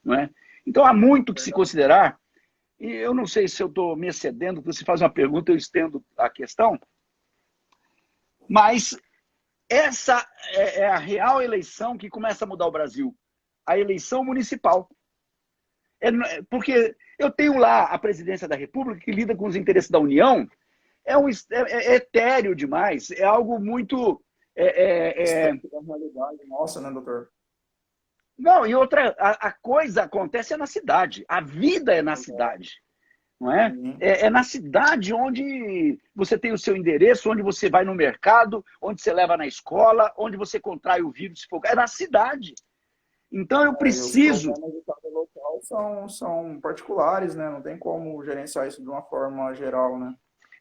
Não é? Então, há muito que se considerar. E eu não sei se eu estou me excedendo, você faz uma pergunta, eu estendo a questão. Mas essa é a real eleição que começa a mudar o Brasil. A eleição municipal. Porque eu tenho lá a presidência da República, que lida com os interesses da União, é etéreo demais, é algo muito... Da realidade nossa, né, doutor? Não, e outra, a coisa acontece na cidade, a vida é na cidade, não é? Uhum. É na cidade onde você tem o seu endereço, onde você vai no mercado, onde você leva na escola, onde você contrai o vírus, se for... É na cidade. Então eu preciso... Os problemas de cada local são particulares, né? Não tem como gerenciar isso de uma forma geral, né?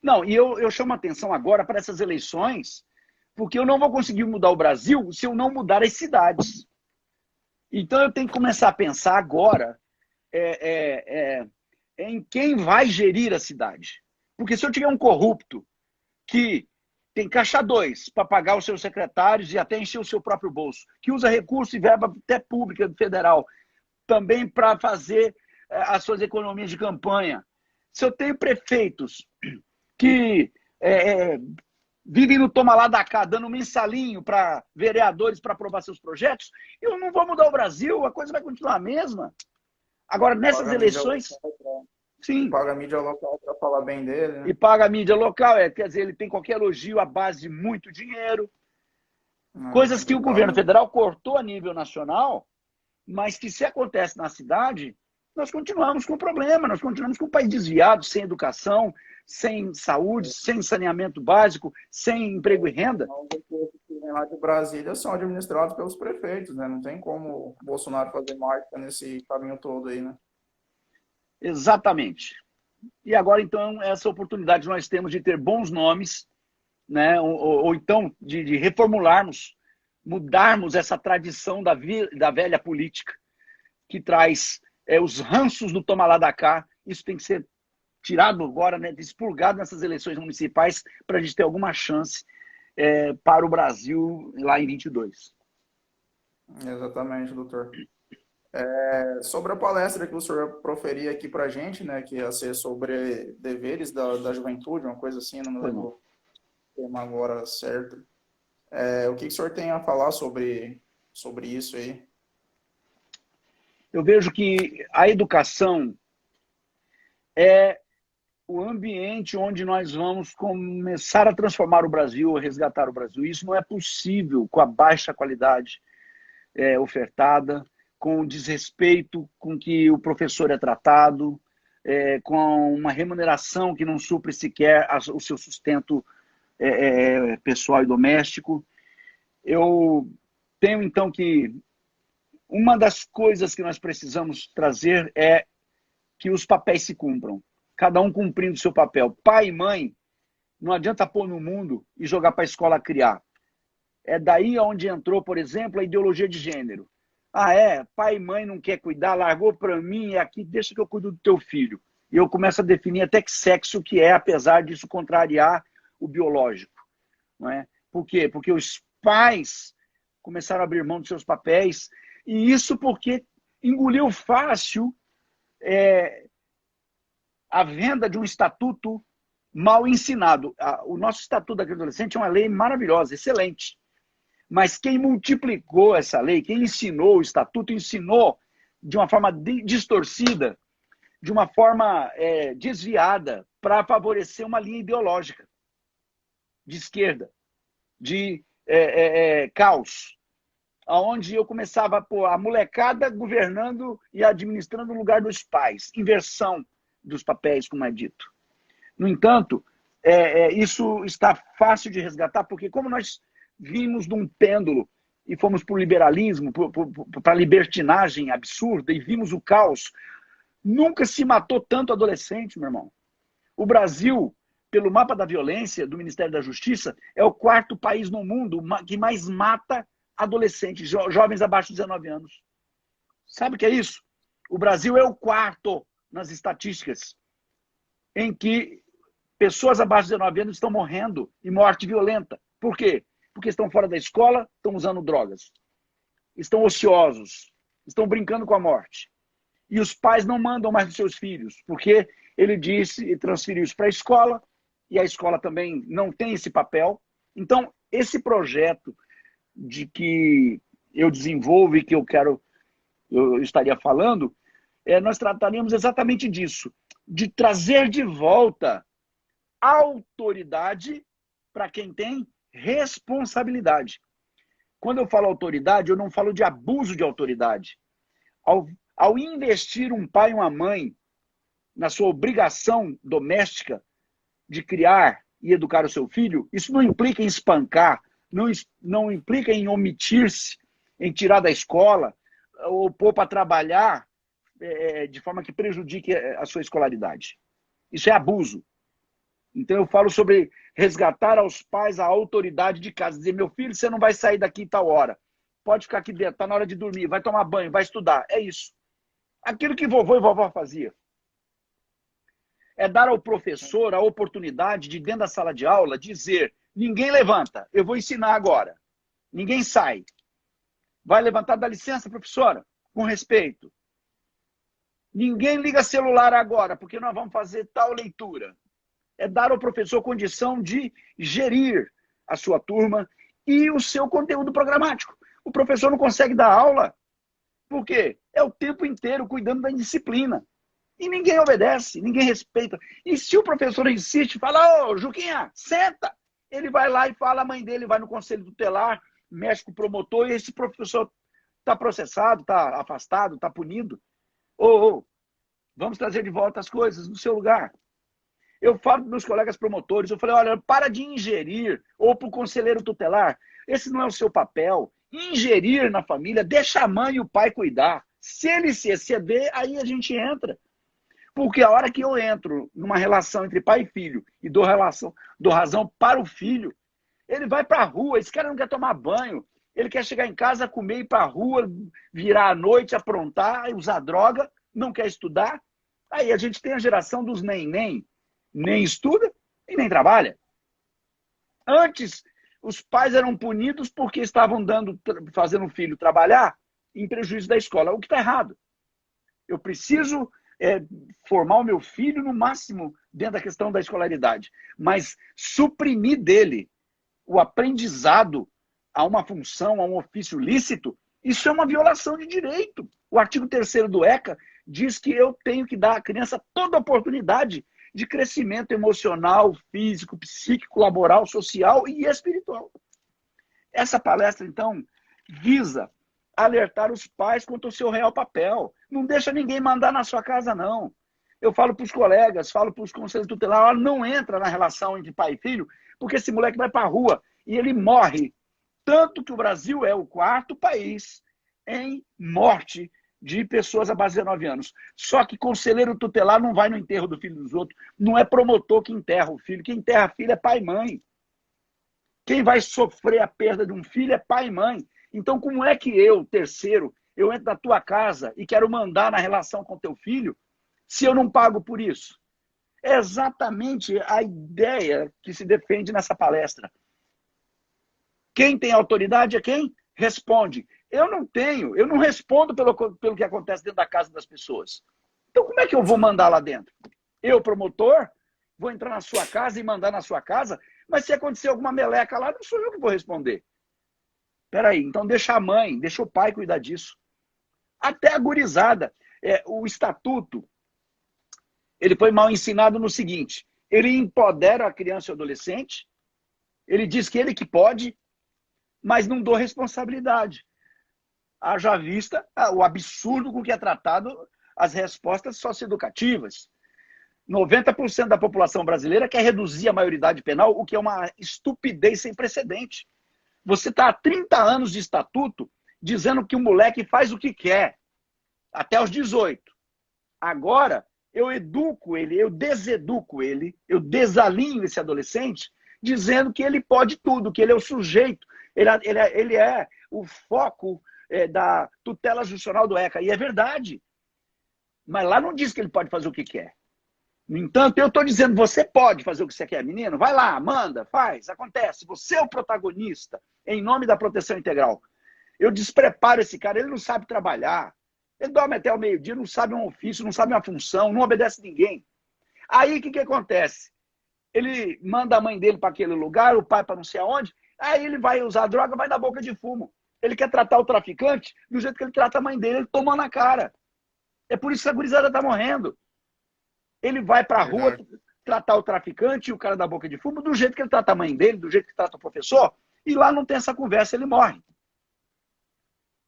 Não, e eu chamo a atenção agora para essas eleições, porque eu não vou conseguir mudar o Brasil se eu não mudar as cidades. Então eu tenho que começar a pensar agora em quem vai gerir a cidade. Porque se eu tiver um corrupto que tem caixa 2 para pagar os seus secretários e até encher o seu próprio bolso, que usa recurso e verba até pública federal, também para fazer as suas economias de campanha. Se eu tenho prefeitos que vivem no toma lá da cá, dando mensalinho para vereadores para aprovar seus projetos, eu não vou mudar o Brasil, a coisa vai continuar a mesma. Agora, nessas eleições... Sim. Paga a mídia local para falar bem dele, né? E paga a mídia local, quer dizer, ele tem qualquer elogio à base de muito dinheiro. Coisas que o governo federal cortou a nível nacional, mas que se acontece na cidade, nós continuamos com problema, nós continuamos com um país desviado, sem educação, sem saúde, sem saneamento básico, sem emprego e renda. Os recursos que vêm lá de Brasília são administrados pelos prefeitos, né? Não tem como o Bolsonaro fazer mágica nesse caminho todo aí, né? Exatamente. E agora, então, essa oportunidade nós temos de ter bons nomes, né? ou então de reformularmos, mudarmos essa tradição da velha política, que traz os ranços do toma lá da cá. Isso tem que ser tirado agora, né? Expurgado nessas eleições municipais, para a gente ter alguma chance para o Brasil lá em 22. Exatamente, doutor. Sobre a palestra que o senhor proferia aqui para a gente, né, que ia ser sobre deveres da juventude, uma coisa assim, não me lembro o tema agora certo. O que o senhor tem a falar sobre isso aí? Eu vejo que a educação é o ambiente onde nós vamos começar a transformar o Brasil, a resgatar o Brasil. Isso não é possível com a baixa qualidade ofertada, com o desrespeito com que o professor é tratado, com uma remuneração que não supre sequer o seu sustento pessoal e doméstico. Eu tenho, então, que uma das coisas que nós precisamos trazer é que os papéis se cumpram, cada um cumprindo o seu papel. Pai e mãe, não adianta pôr no mundo e jogar para a escola criar. É daí onde entrou, por exemplo, a ideologia de gênero. Pai e mãe não quer cuidar, largou para mim, aqui, deixa que eu cuido do teu filho. E eu começo a definir até que sexo que é, apesar disso contrariar o biológico. Não é? Por quê? Porque os pais começaram a abrir mão dos seus papéis, e isso porque engoliu fácil a venda de um estatuto mal ensinado. O nosso Estatuto da Criança e Adolescente é uma lei maravilhosa, excelente. Mas quem multiplicou essa lei, quem ensinou o Estatuto, ensinou de uma forma distorcida, de uma forma desviada, para favorecer uma linha ideológica de esquerda, de caos, onde eu começava a pôr a molecada governando e administrando no lugar dos pais, inversão dos papéis, como é dito. No entanto, isso está fácil de resgatar, porque como nós vimos de um pêndulo e fomos para o liberalismo, para a libertinagem absurda, e vimos o caos, nunca se matou tanto adolescente, meu irmão. O Brasil, pelo mapa da violência do Ministério da Justiça, é o 4º país no mundo que mais mata adolescentes, jovens abaixo de 19 anos. Sabe o que é isso? O Brasil é o 4º nas estatísticas em que pessoas abaixo de 19 anos estão morrendo em morte violenta. Por quê? Porque estão fora da escola, estão usando drogas, estão ociosos, estão brincando com a morte. E os pais não mandam mais os seus filhos, porque ele disse e transferiu isso para a escola, e a escola também não tem esse papel. Então, esse projeto de que eu desenvolvo e que eu estaria falando, nós trataríamos exatamente disso, de trazer de volta autoridade para quem tem responsabilidade. Quando eu falo autoridade, eu não falo de abuso de autoridade. Ao investir um pai e uma mãe na sua obrigação doméstica de criar e educar o seu filho, isso não implica em espancar, não implica em omitir-se, em tirar da escola ou pôr para trabalhar de forma que prejudique a sua escolaridade. Isso é abuso. Então eu falo sobre resgatar aos pais a autoridade de casa, dizer, meu filho, você não vai sair daqui tal hora, pode ficar aqui dentro, está na hora de dormir, vai tomar banho, vai estudar, é isso. Aquilo que vovô e vovó fazia. É dar ao professor a oportunidade de, dentro da sala de aula, dizer, ninguém levanta, eu vou ensinar agora, ninguém sai. Vai levantar, dá licença, professora, com respeito. Ninguém liga celular agora, porque nós vamos fazer tal leitura. É dar ao professor condição de gerir a sua turma e o seu conteúdo programático. O professor não consegue dar aula, por quê? É o tempo inteiro cuidando da disciplina. E ninguém obedece, ninguém respeita. E se o professor insiste, fala, ô, Juquinha, senta. Ele vai lá e fala, a mãe dele vai no conselho tutelar, mexe com o promotor, e esse professor está processado, está afastado, está punido. Vamos trazer de volta as coisas no seu lugar. Eu falo para meus colegas promotores, eu falei, olha, para de ingerir, ou para o conselheiro tutelar, esse não é o seu papel. Ingerir na família, deixa a mãe e o pai cuidar. Se ele se exceder, aí a gente entra. Porque a hora que eu entro numa relação entre pai e filho e dou razão para o filho, ele vai para a rua, esse cara não quer tomar banho, ele quer chegar em casa, comer, ir para a rua, virar à noite, aprontar, usar droga, não quer estudar. Aí a gente tem a geração dos nem estuda e nem trabalha. Antes, os pais eram punidos porque estavam fazendo o filho trabalhar em prejuízo da escola, o que está errado. Eu preciso formar o meu filho no máximo dentro da questão da escolaridade, mas suprimir dele o aprendizado a uma função, a um ofício lícito, isso é uma violação de direito. O artigo 3º do ECA diz que eu tenho que dar à criança toda a oportunidade de crescimento emocional, físico, psíquico, laboral, social e espiritual. Essa palestra, então, visa alertar os pais quanto ao seu real papel. Não deixa ninguém mandar na sua casa, não. Eu falo para os colegas, falo para os conselhos tutelares, não entra na relação entre pai e filho, porque esse moleque vai para a rua e ele morre. Tanto que o Brasil é o 4º país em morte de pessoas abaixo de 19 anos. Só que conselheiro tutelar não vai no enterro do filho dos outros. Não é promotor que enterra o filho. Quem enterra filho é pai e mãe. Quem vai sofrer a perda de um filho é pai e mãe. Então, como é que eu, terceiro, eu entro na tua casa e quero mandar na relação com teu filho se eu não pago por isso? É exatamente a ideia que se defende nessa palestra. Quem tem autoridade é quem responde. Eu não tenho, eu não respondo pelo que acontece dentro da casa das pessoas. Então, como é que eu vou mandar lá dentro? Eu, promotor, vou entrar na sua casa e mandar na sua casa, mas se acontecer alguma meleca lá, não sou eu que vou responder. Peraí, então deixa a mãe, deixa o pai cuidar disso. Até a gurizada. O estatuto, ele foi mal ensinado no seguinte, ele empodera a criança e o adolescente, ele diz que ele que pode, mas não dou responsabilidade. Haja vista o absurdo com que é tratado as respostas socioeducativas. 90% da população brasileira quer reduzir a maioridade penal, o que é uma estupidez sem precedente. Você está há 30 anos de estatuto dizendo que o moleque faz o que quer, até os 18. Agora, eu educo ele, eu deseduco ele, eu desalinho esse adolescente, dizendo que ele pode tudo, que ele é o sujeito, ele é o foco da tutela judicional do ECA. E é verdade. Mas lá não diz que ele pode fazer o que quer. No entanto, eu estou dizendo, você pode fazer o que você quer, menino? Vai lá, manda, faz, acontece. Você é o protagonista, em nome da proteção integral. Eu despreparo esse cara, ele não sabe trabalhar. Ele dorme até o meio-dia, não sabe um ofício, não sabe uma função, não obedece ninguém. Aí, o que acontece? Ele manda a mãe dele para aquele lugar, o pai para não sei aonde, aí ele vai usar a droga, vai na boca de fumo. Ele quer tratar o traficante do jeito que ele trata a mãe dele, ele toma na cara. É por isso que a gurizada está morrendo. Ele vai para a rua tratar o traficante e o cara da boca de fumo do jeito que ele trata a mãe dele, do jeito que trata o professor, e lá não tem essa conversa, ele morre.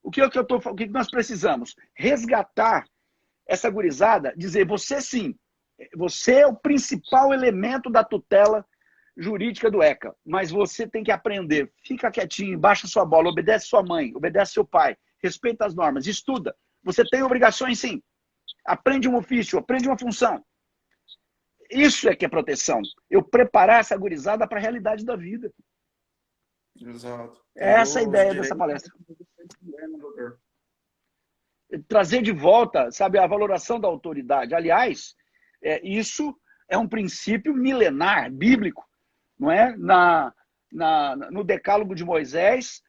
O que nós precisamos? Resgatar essa gurizada, dizer, você sim, você é o principal elemento da tutela jurídica do ECA, mas você tem que aprender, fica quietinho, baixa sua bola, obedece sua mãe, obedece seu pai, respeita as normas, estuda. Você tem obrigações sim. Aprende um ofício, aprende uma função. Isso é que é proteção. Eu preparar essa gurizada para a realidade da vida. Exato. Essa é a ideia dessa palestra. Trazer de volta, sabe, a valoração da autoridade. Aliás, isso é um princípio milenar, bíblico, não é? No Decálogo de Moisés,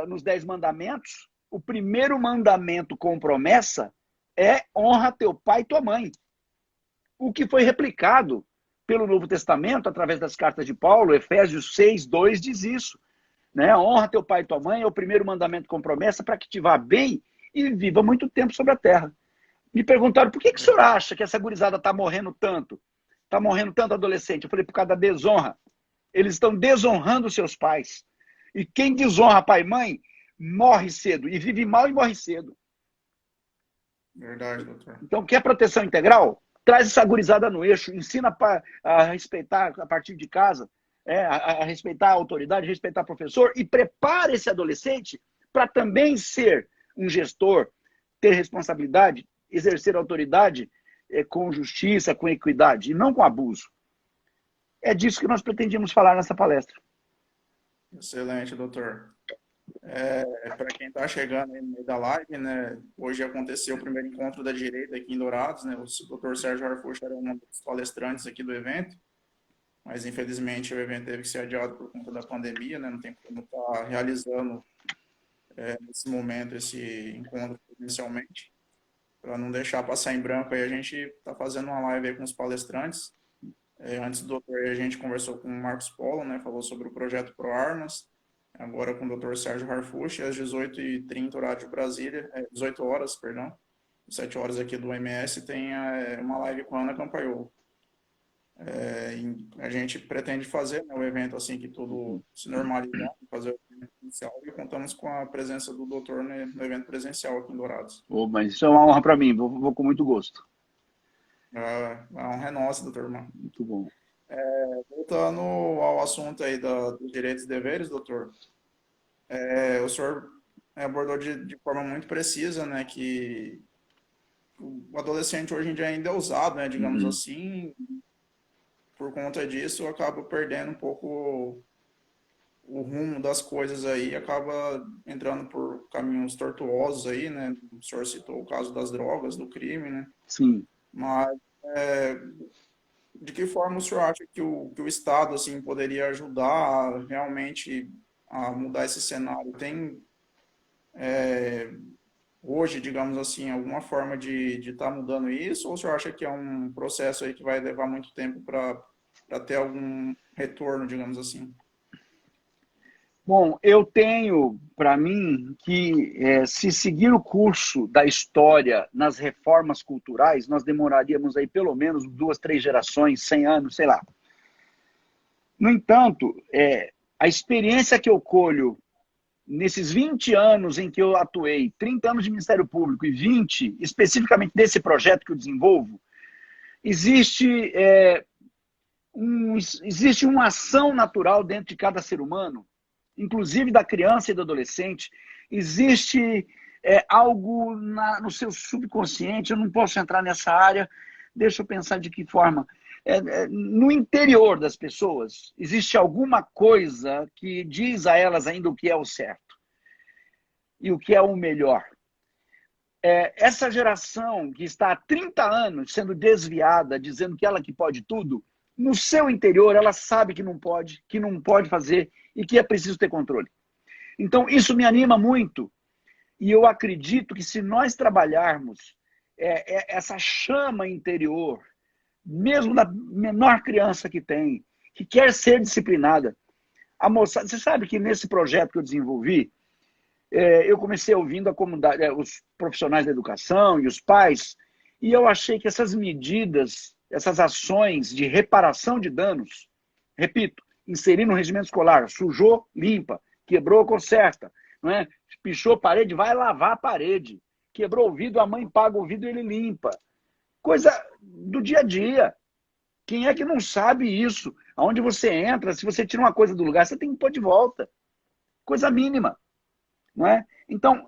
nos 10 mandamentos, o primeiro mandamento com promessa é honra teu pai e tua mãe. O que foi replicado pelo Novo Testamento, através das cartas de Paulo, Efésios 6, 2 diz isso. Né? Honra teu pai e tua mãe é o primeiro mandamento com promessa para que te vá bem e viva muito tempo sobre a terra. Me perguntaram, por que o senhor acha que essa gurizada está morrendo tanto? Está morrendo tanto adolescente? Eu falei, por causa da desonra. Eles estão desonrando seus pais. E quem desonra pai e mãe, morre cedo. E vive mal e morre cedo. Verdade, doutor. Então, quer proteção integral? Traz essa gurizada no eixo, ensina a respeitar a partir de casa, a respeitar a autoridade, respeitar o professor e prepara esse adolescente para também ser um gestor, ter responsabilidade, exercer autoridade com justiça, com equidade e não com abuso. É disso que nós pretendíamos falar nessa palestra. Excelente, doutor. Para quem está chegando aí no meio da live, né, hoje aconteceu o primeiro encontro da direita aqui em Dourados, né, o doutor Sérgio Harfuch era um dos palestrantes aqui do evento, mas infelizmente o evento teve que ser adiado por conta da pandemia, né, não tem como estar realizando nesse momento esse encontro presencialmente, para não deixar passar em branco, aí a gente está fazendo uma live aí com os palestrantes. Antes do doutor a gente conversou com o Marcos Polo, né, falou sobre o projeto ProArmas. Agora com o Dr. Sérgio Harfuch, às 18h30, horário de Brasília, 18 horas, perdão, 7 horas aqui do MS, tem uma live com a Ana Campaiolo. A gente pretende fazer, né, o evento assim que tudo se normalizar, fazer o evento presencial, e contamos com a presença do doutor no evento presencial aqui em Dourados. Mas isso é uma honra para mim, vou com muito gosto. A honra é nossa, doutor Irmão. Muito bom. Voltando ao assunto aí dos direitos e deveres, doutor, o senhor abordou de forma muito precisa, né, que o adolescente hoje em dia ainda é usado, né, digamos assim, por conta disso acaba perdendo um pouco o rumo das coisas aí, acaba entrando por caminhos tortuosos aí, né, o senhor citou o caso das drogas, do crime, né? Sim. Mas de que forma o senhor acha que o Estado assim, poderia ajudar realmente a mudar esse cenário? Tem hoje, digamos assim, alguma forma de estar mudando isso? Ou o senhor acha que é um processo aí que vai levar muito tempo para ter algum retorno, digamos assim? Bom, eu tenho para mim que se seguir o curso da história nas reformas culturais, nós demoraríamos aí pelo menos 2, 3 gerações, 100 anos, sei lá. No entanto, a experiência que eu colho nesses 20 anos em que eu atuei, 30 anos de Ministério Público e 20 especificamente desse projeto que eu desenvolvo, existe, existe uma ação natural dentro de cada ser humano, inclusive da criança e do adolescente. Existe algo no seu subconsciente, eu não posso entrar nessa área, deixa eu pensar de que forma. No interior das pessoas, existe alguma coisa que diz a elas ainda o que é o certo e o que é o melhor. Essa geração que está há 30 anos sendo desviada, dizendo que ela que pode tudo, no seu interior ela sabe que não pode fazer e que é preciso ter controle. Então isso me anima muito e eu acredito que se nós trabalharmos essa chama interior, mesmo da menor criança que tem, que quer ser disciplinada, a moçada, você sabe que nesse projeto que eu desenvolvi, eu comecei ouvindo a comunidade, os profissionais da educação e os pais, e eu achei que essas medidas, essas ações de reparação de danos, repito, inserir no regimento escolar, sujou, limpa, quebrou, conserta, não é? Pichou a parede, vai lavar a parede, quebrou o vidro, a mãe paga o vidro e ele limpa. Coisa do dia a dia. Quem é que não sabe isso? Aonde você entra, se você tira uma coisa do lugar, você tem que pôr de volta. Coisa mínima. Não é? Então,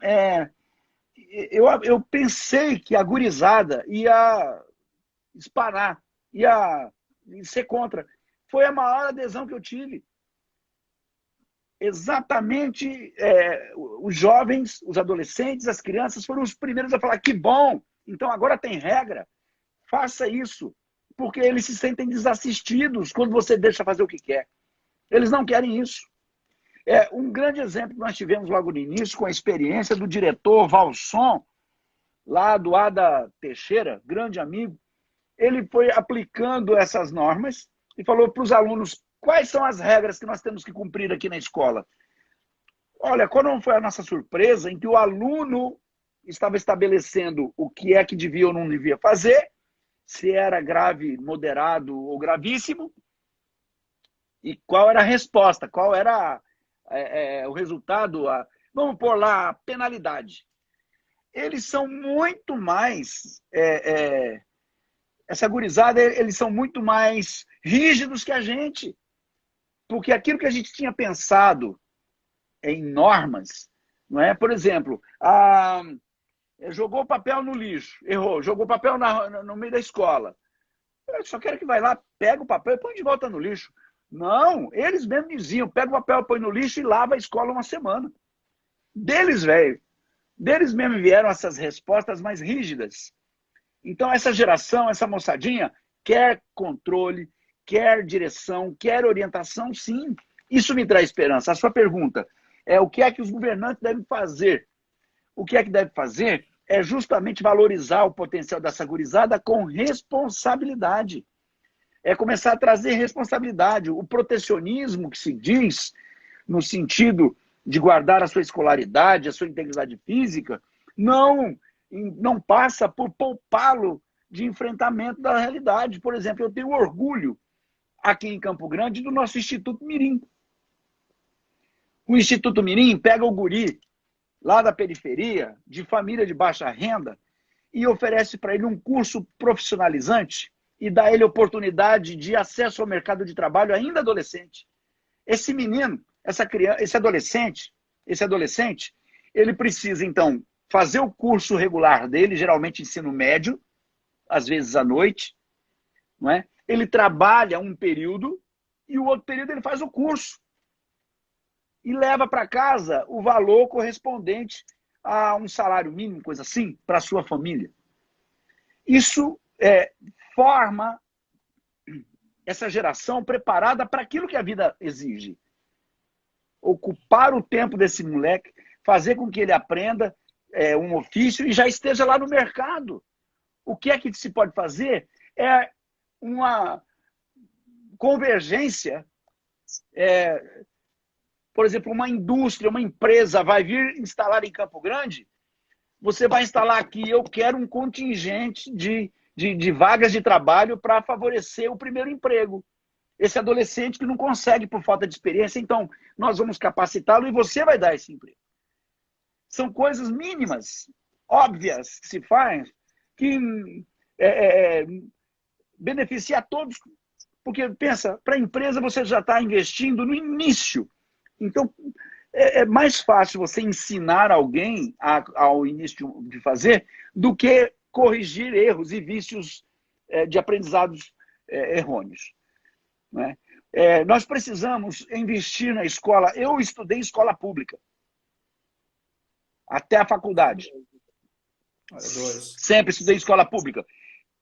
eu pensei que a gurizada ia espanar, ia ser contra. Foi a maior adesão que eu tive. Exatamente, os jovens, os adolescentes, as crianças foram os primeiros a falar que bom, então agora tem regra, faça isso, porque eles se sentem desassistidos quando você deixa fazer o que quer. Eles não querem isso. Um grande exemplo que nós tivemos logo no início, com a experiência do diretor Valson, lá do Ada Teixeira, grande amigo, ele foi aplicando essas normas e falou para os alunos quais são as regras que nós temos que cumprir aqui na escola. Olha, qual não foi a nossa surpresa em que o aluno estava estabelecendo o que é que devia ou não devia fazer, se era grave, moderado ou gravíssimo, e qual era a resposta, qual era o resultado, vamos pôr lá, a penalidade. Eles são muito mais, essa gurizada, eles são muito mais rígidos que a gente, porque aquilo que a gente tinha pensado em normas, não é? Por exemplo, jogou papel no lixo, errou, jogou papel no meio da escola. Eu só quero que vai lá, pega o papel e põe de volta no lixo. Não, eles mesmos diziam, pega o papel, põe no lixo e lava a escola uma semana. Deles, velho, deles mesmos vieram essas respostas mais rígidas. Então essa geração, essa moçadinha, quer controle, quer direção, quer orientação, sim. Isso me traz esperança. A sua pergunta é o que é que os governantes devem fazer? O que é que deve fazer é justamente valorizar o potencial dessa gurizada com responsabilidade. É começar a trazer responsabilidade. O protecionismo que se diz, no sentido de guardar a sua escolaridade, a sua integridade física, não passa por poupá-lo de enfrentamento da realidade. Por exemplo, eu tenho orgulho aqui em Campo Grande do nosso Instituto Mirim. O Instituto Mirim pega o guri lá da periferia, de família de baixa renda, e oferece para ele um curso profissionalizante e dá ele oportunidade de acesso ao mercado de trabalho ainda adolescente. Esse menino, essa criança, esse adolescente, ele precisa, então, fazer o curso regular dele, geralmente ensino médio, às vezes à noite, não é? Ele trabalha um período e o outro período ele faz o curso. E leva para casa o valor correspondente a um salário mínimo, coisa assim, para a sua família. Isso forma essa geração preparada para aquilo que a vida exige. Ocupar o tempo desse moleque, fazer com que ele aprenda um ofício e já esteja lá no mercado. O que é que se pode fazer? É uma convergência. Por exemplo, uma indústria, uma empresa vai vir instalar em Campo Grande, você vai instalar aqui, eu quero um contingente de vagas de trabalho para favorecer o primeiro emprego. Esse adolescente que não consegue por falta de experiência, então nós vamos capacitá-lo e você vai dar esse emprego. São coisas mínimas, óbvias, que se faz, que beneficia a todos. Porque, pensa, para a empresa você já está investindo no início. Então, é mais fácil você ensinar alguém ao início de fazer do que corrigir erros e vícios de aprendizados errôneos. Né? Nós precisamos investir na escola. Eu estudei em escola pública até a faculdade. Sempre estudei em escola pública.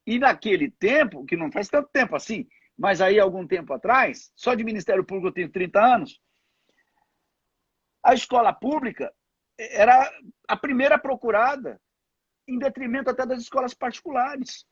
E naquele tempo, que não faz tanto tempo assim, mas aí algum tempo atrás, só de Ministério Público eu tenho 30 anos, a escola pública era a primeira procurada, em detrimento até das escolas particulares.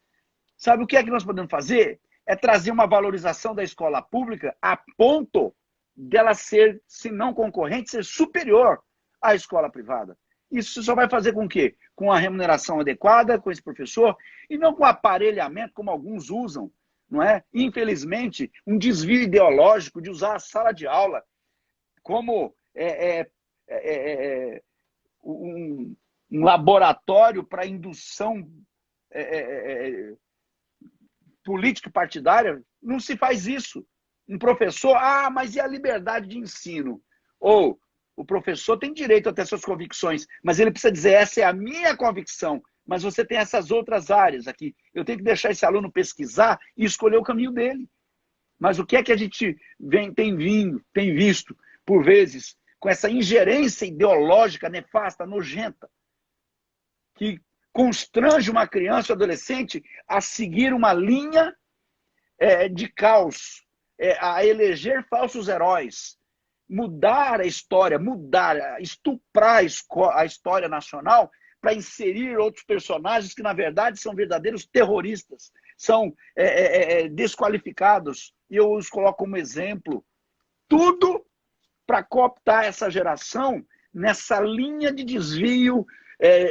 Sabe o que é que nós podemos fazer? É trazer uma valorização da escola pública a ponto dela ser, se não concorrente, ser superior à escola privada. Isso só vai fazer com o quê? Com a remuneração adequada, com esse professor, e não com aparelhamento, como alguns usam, não é? Infelizmente, um desvio ideológico de usar a sala de aula como um laboratório para indução política partidária. Não se faz isso. Um professor, mas e a liberdade de ensino? Ou o professor tem direito a ter suas convicções, mas ele precisa dizer, essa é a minha convicção, mas você tem essas outras áreas aqui. Eu tenho que deixar esse aluno pesquisar e escolher o caminho dele. Mas o que é que a gente tem visto, por vezes, com essa ingerência ideológica nefasta, nojenta, que constrange uma criança ou adolescente a seguir uma linha de caos, a eleger falsos heróis, mudar a história, estuprar a história nacional para inserir outros personagens que, na verdade, são verdadeiros terroristas, são desqualificados, e eu os coloco como exemplo. Tudo para cooptar essa geração nessa linha de desvio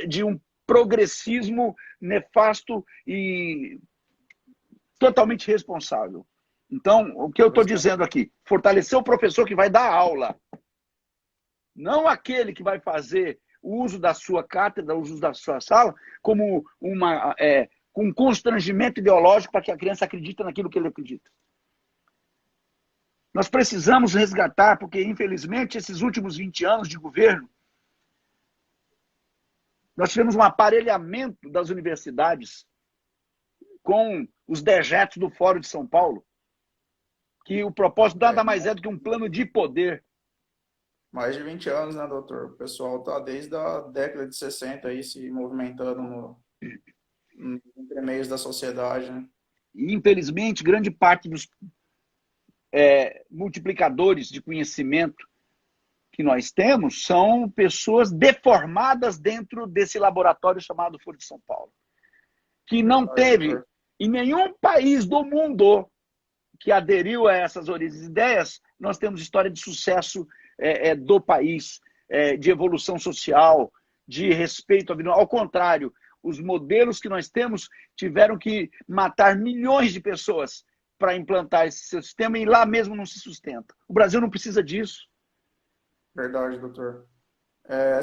de um progressismo nefasto e totalmente irresponsável. Então, o que eu estou dizendo aqui? Fortalecer o professor que vai dar aula. Não aquele que vai fazer o uso da sua cátedra, o uso da sua sala, como com um constrangimento ideológico para que a criança acredite naquilo que ele acredita. Nós precisamos resgatar, porque, infelizmente, esses últimos 20 anos de governo, nós tivemos um aparelhamento das universidades com os dejetos do Fórum de São Paulo, que o propósito nada mais é do que um plano de poder. Mais de 20 anos, né, doutor? O pessoal está desde a década de 60 aí se movimentando no entremeios da sociedade, né? E, infelizmente, grande parte dos multiplicadores de conhecimento que nós temos são pessoas deformadas dentro desse laboratório chamado Foro de São Paulo, que não teve em nenhum país do mundo que aderiu a essas ideias. Nós temos história de sucesso do país, de evolução social, de respeito à vida. Ao contrário, os modelos que nós temos tiveram que matar milhões de pessoas para implantar esse sistema e lá mesmo não se sustenta. O Brasil não precisa disso. Verdade, doutor.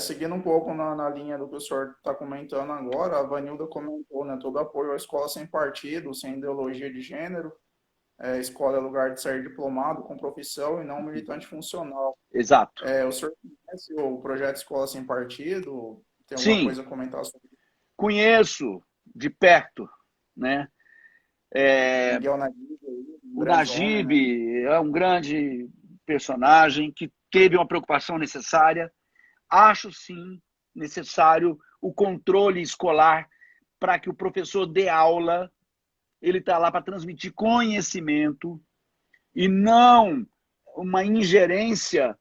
Seguindo um pouco na linha do que o senhor está comentando agora, a Vanilda comentou, né, todo apoio à escola sem partido, sem ideologia de gênero. Escola é lugar de ser diplomado com profissão e não militante funcional. Exato. O senhor conhece o projeto Escola Sem Partido? Tem alguma Sim, coisa a comentar sobre isso? Conheço de perto, né? Miguel Naguib, O Naguib é um grande personagem que teve uma preocupação necessária. Acho, sim, necessário o controle escolar para que o professor dê aula. Ele está lá para transmitir conhecimento e não uma ingerência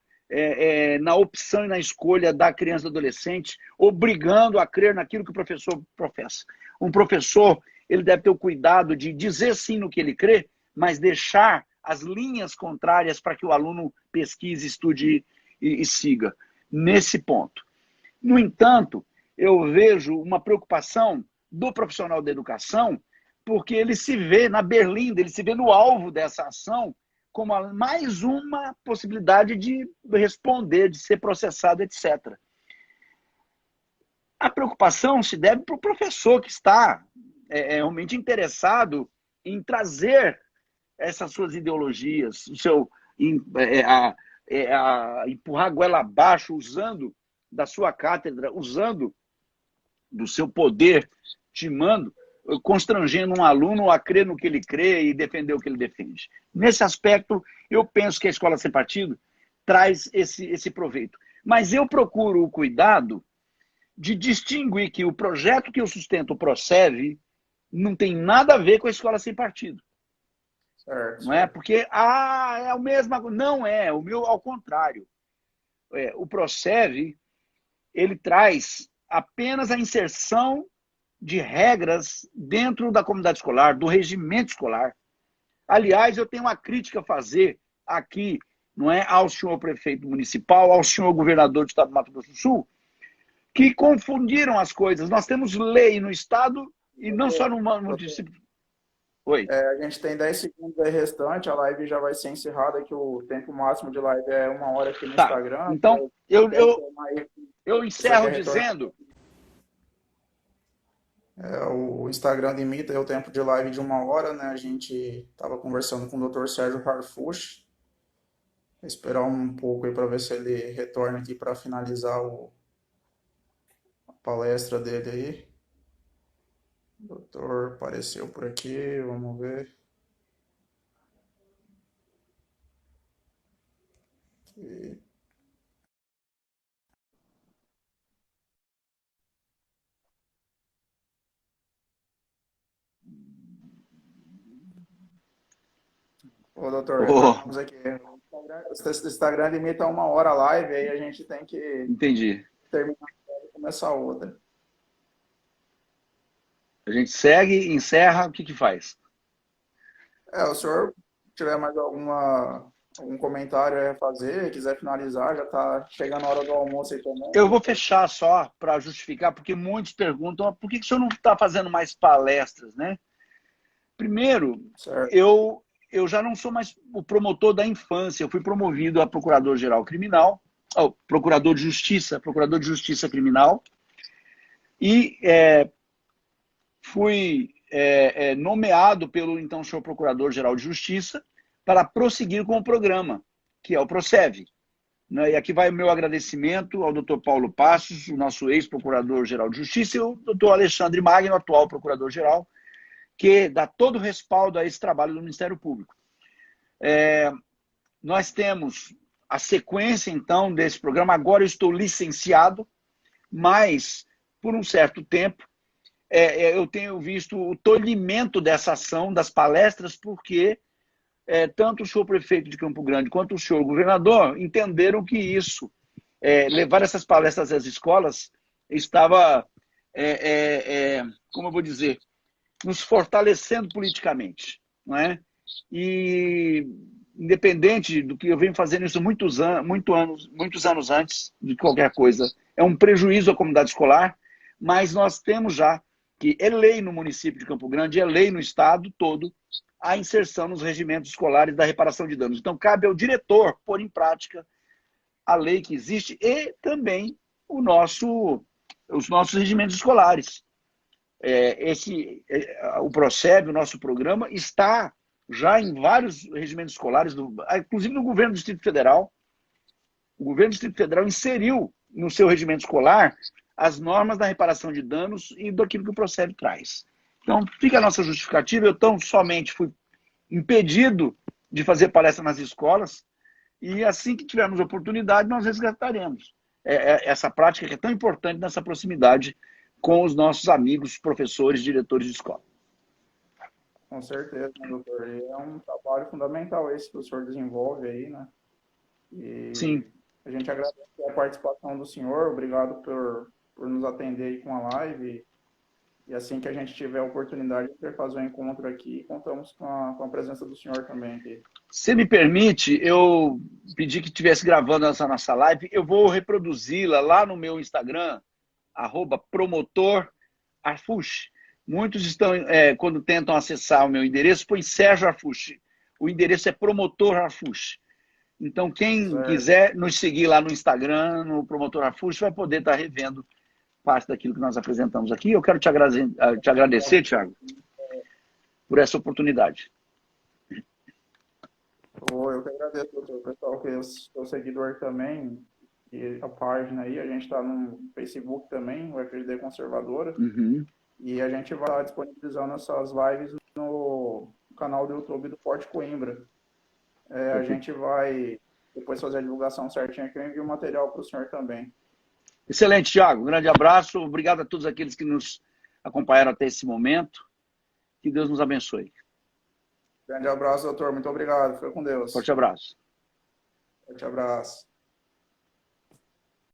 na opção e na escolha da criança e do adolescente, obrigando a crer naquilo que o professor professa. Um professor, ele deve ter o cuidado de dizer sim no que ele crê, mas deixar as linhas contrárias para que o aluno pesquise, estude e siga. Nesse ponto. No entanto, eu vejo uma preocupação do profissional da educação, porque ele se vê na berlinda, ele se vê no alvo dessa ação como mais uma possibilidade de responder, de ser processado, etc. A preocupação se deve para o professor que está realmente interessado em trazer essas suas ideologias, o seu empurrar a goela abaixo, usando da sua cátedra, usando do seu poder, timando, constrangendo um aluno a crer no que ele crê e defender o que ele defende. Nesse aspecto, eu penso que a escola sem partido traz esse proveito. Mas eu procuro o cuidado de distinguir que o projeto que eu sustento, o PROSEV, não tem nada a ver com a escola sem partido. Certo. Não é porque, é o mesmo. Não é, o meu ao contrário. O PROSEV, ele traz apenas a inserção de regras dentro da comunidade escolar, do regimento escolar. Aliás, eu tenho uma crítica a fazer aqui, não é, ao senhor prefeito municipal, ao senhor governador do estado do Mato Grosso do Sul, que confundiram as coisas. Nós temos lei no estado e não só no município. Oi. A gente tem 10 segundos aí restante, a live já vai ser encerrada, que o tempo máximo de live é 1 hora aqui no Instagram. Então, eu encerro dizendo... O Instagram limita o tempo de live de 1 hora, né? A gente estava conversando com o Dr. Sérgio Harfuch. Vou esperar um pouco aí para ver se ele retorna aqui para finalizar a palestra dele aí. O doutor apareceu por aqui, vamos ver. Aqui. Ô, doutor, estamos aqui. O Instagram limita 1 hora a live, aí a gente tem que terminar e começar outra. A gente segue, encerra, o que faz? O senhor tiver mais algum comentário a fazer, quiser finalizar, já está chegando a hora do almoço aí também. Eu vou fechar só para justificar, porque muitos perguntam por que o senhor não está fazendo mais palestras, né? Primeiro, eu já não sou mais o promotor da infância, eu fui promovido a procurador-geral criminal, procurador de justiça criminal, e fui nomeado pelo então senhor procurador-geral de justiça para prosseguir com o programa, que é o PROSEV. E aqui vai o meu agradecimento ao doutor Paulo Passos, o nosso ex-procurador-geral de justiça, e o doutor Alexandre Magno, atual procurador-geral, que dá todo o respaldo a esse trabalho do Ministério Público. Nós temos a sequência, então, desse programa. Agora eu estou licenciado, mas, por um certo tempo, eu tenho visto o tolhimento dessa ação, das palestras, porque tanto o senhor prefeito de Campo Grande quanto o senhor governador entenderam que isso, levar essas palestras às escolas, estava, como eu vou dizer, nos fortalecendo politicamente, não é? E independente do que eu venho fazendo isso muitos anos antes de qualquer coisa, é um prejuízo à comunidade escolar, mas nós temos já que é lei no município de Campo Grande, é lei no estado todo, a inserção nos regimentos escolares da reparação de danos. Então, cabe ao diretor pôr em prática a lei que existe e também os nossos regimentos escolares. O PROSEV, o nosso programa, está já em vários regimentos escolares, inclusive no governo do Distrito Federal. O governo do Distrito Federal inseriu no seu regimento escolar as normas da reparação de danos e daquilo que o PROSEV traz. Então, fica a nossa justificativa. Eu tão somente fui impedido de fazer palestra nas escolas e assim que tivermos oportunidade, nós resgataremos essa prática que é tão importante nessa proximidade com os nossos amigos, professores, diretores de escola. Com certeza, né, doutor? E é um trabalho fundamental esse que o senhor desenvolve aí, né? E sim. A gente agradece a participação do senhor, obrigado por nos atender aí com a live. E assim que a gente tiver a oportunidade de fazer um encontro aqui, contamos com a presença do senhor também aqui. Se me permite, eu pedi que estivesse gravando essa nossa live, eu vou reproduzi-la lá no meu Instagram, @promotorarfuch. Muitos estão, quando tentam acessar o meu endereço, põe Sérgio Harfuch. O endereço é Promotor Harfuch. Então, quem quiser nos seguir lá no Instagram, no Promotor Harfuch, vai poder estar revendo parte daquilo que nós apresentamos aqui. Eu quero te agradecer, Thiago. por essa oportunidade. Eu que agradeço, doutor. Pessoal, que é o seu seguidor também, e a página aí, a gente está no Facebook também, o FGD Conservadora, Uhum. e a gente vai estar disponibilizando essas lives no canal do YouTube do Forte Coimbra. A gente vai depois fazer a divulgação certinha aqui, eu envio o material para o senhor também. Excelente, Thiago. Um grande abraço. Obrigado a todos aqueles que nos acompanharam até esse momento. Que Deus nos abençoe. Grande abraço, doutor. Muito obrigado. Fica com Forte Deus. abraço. Forte abraço.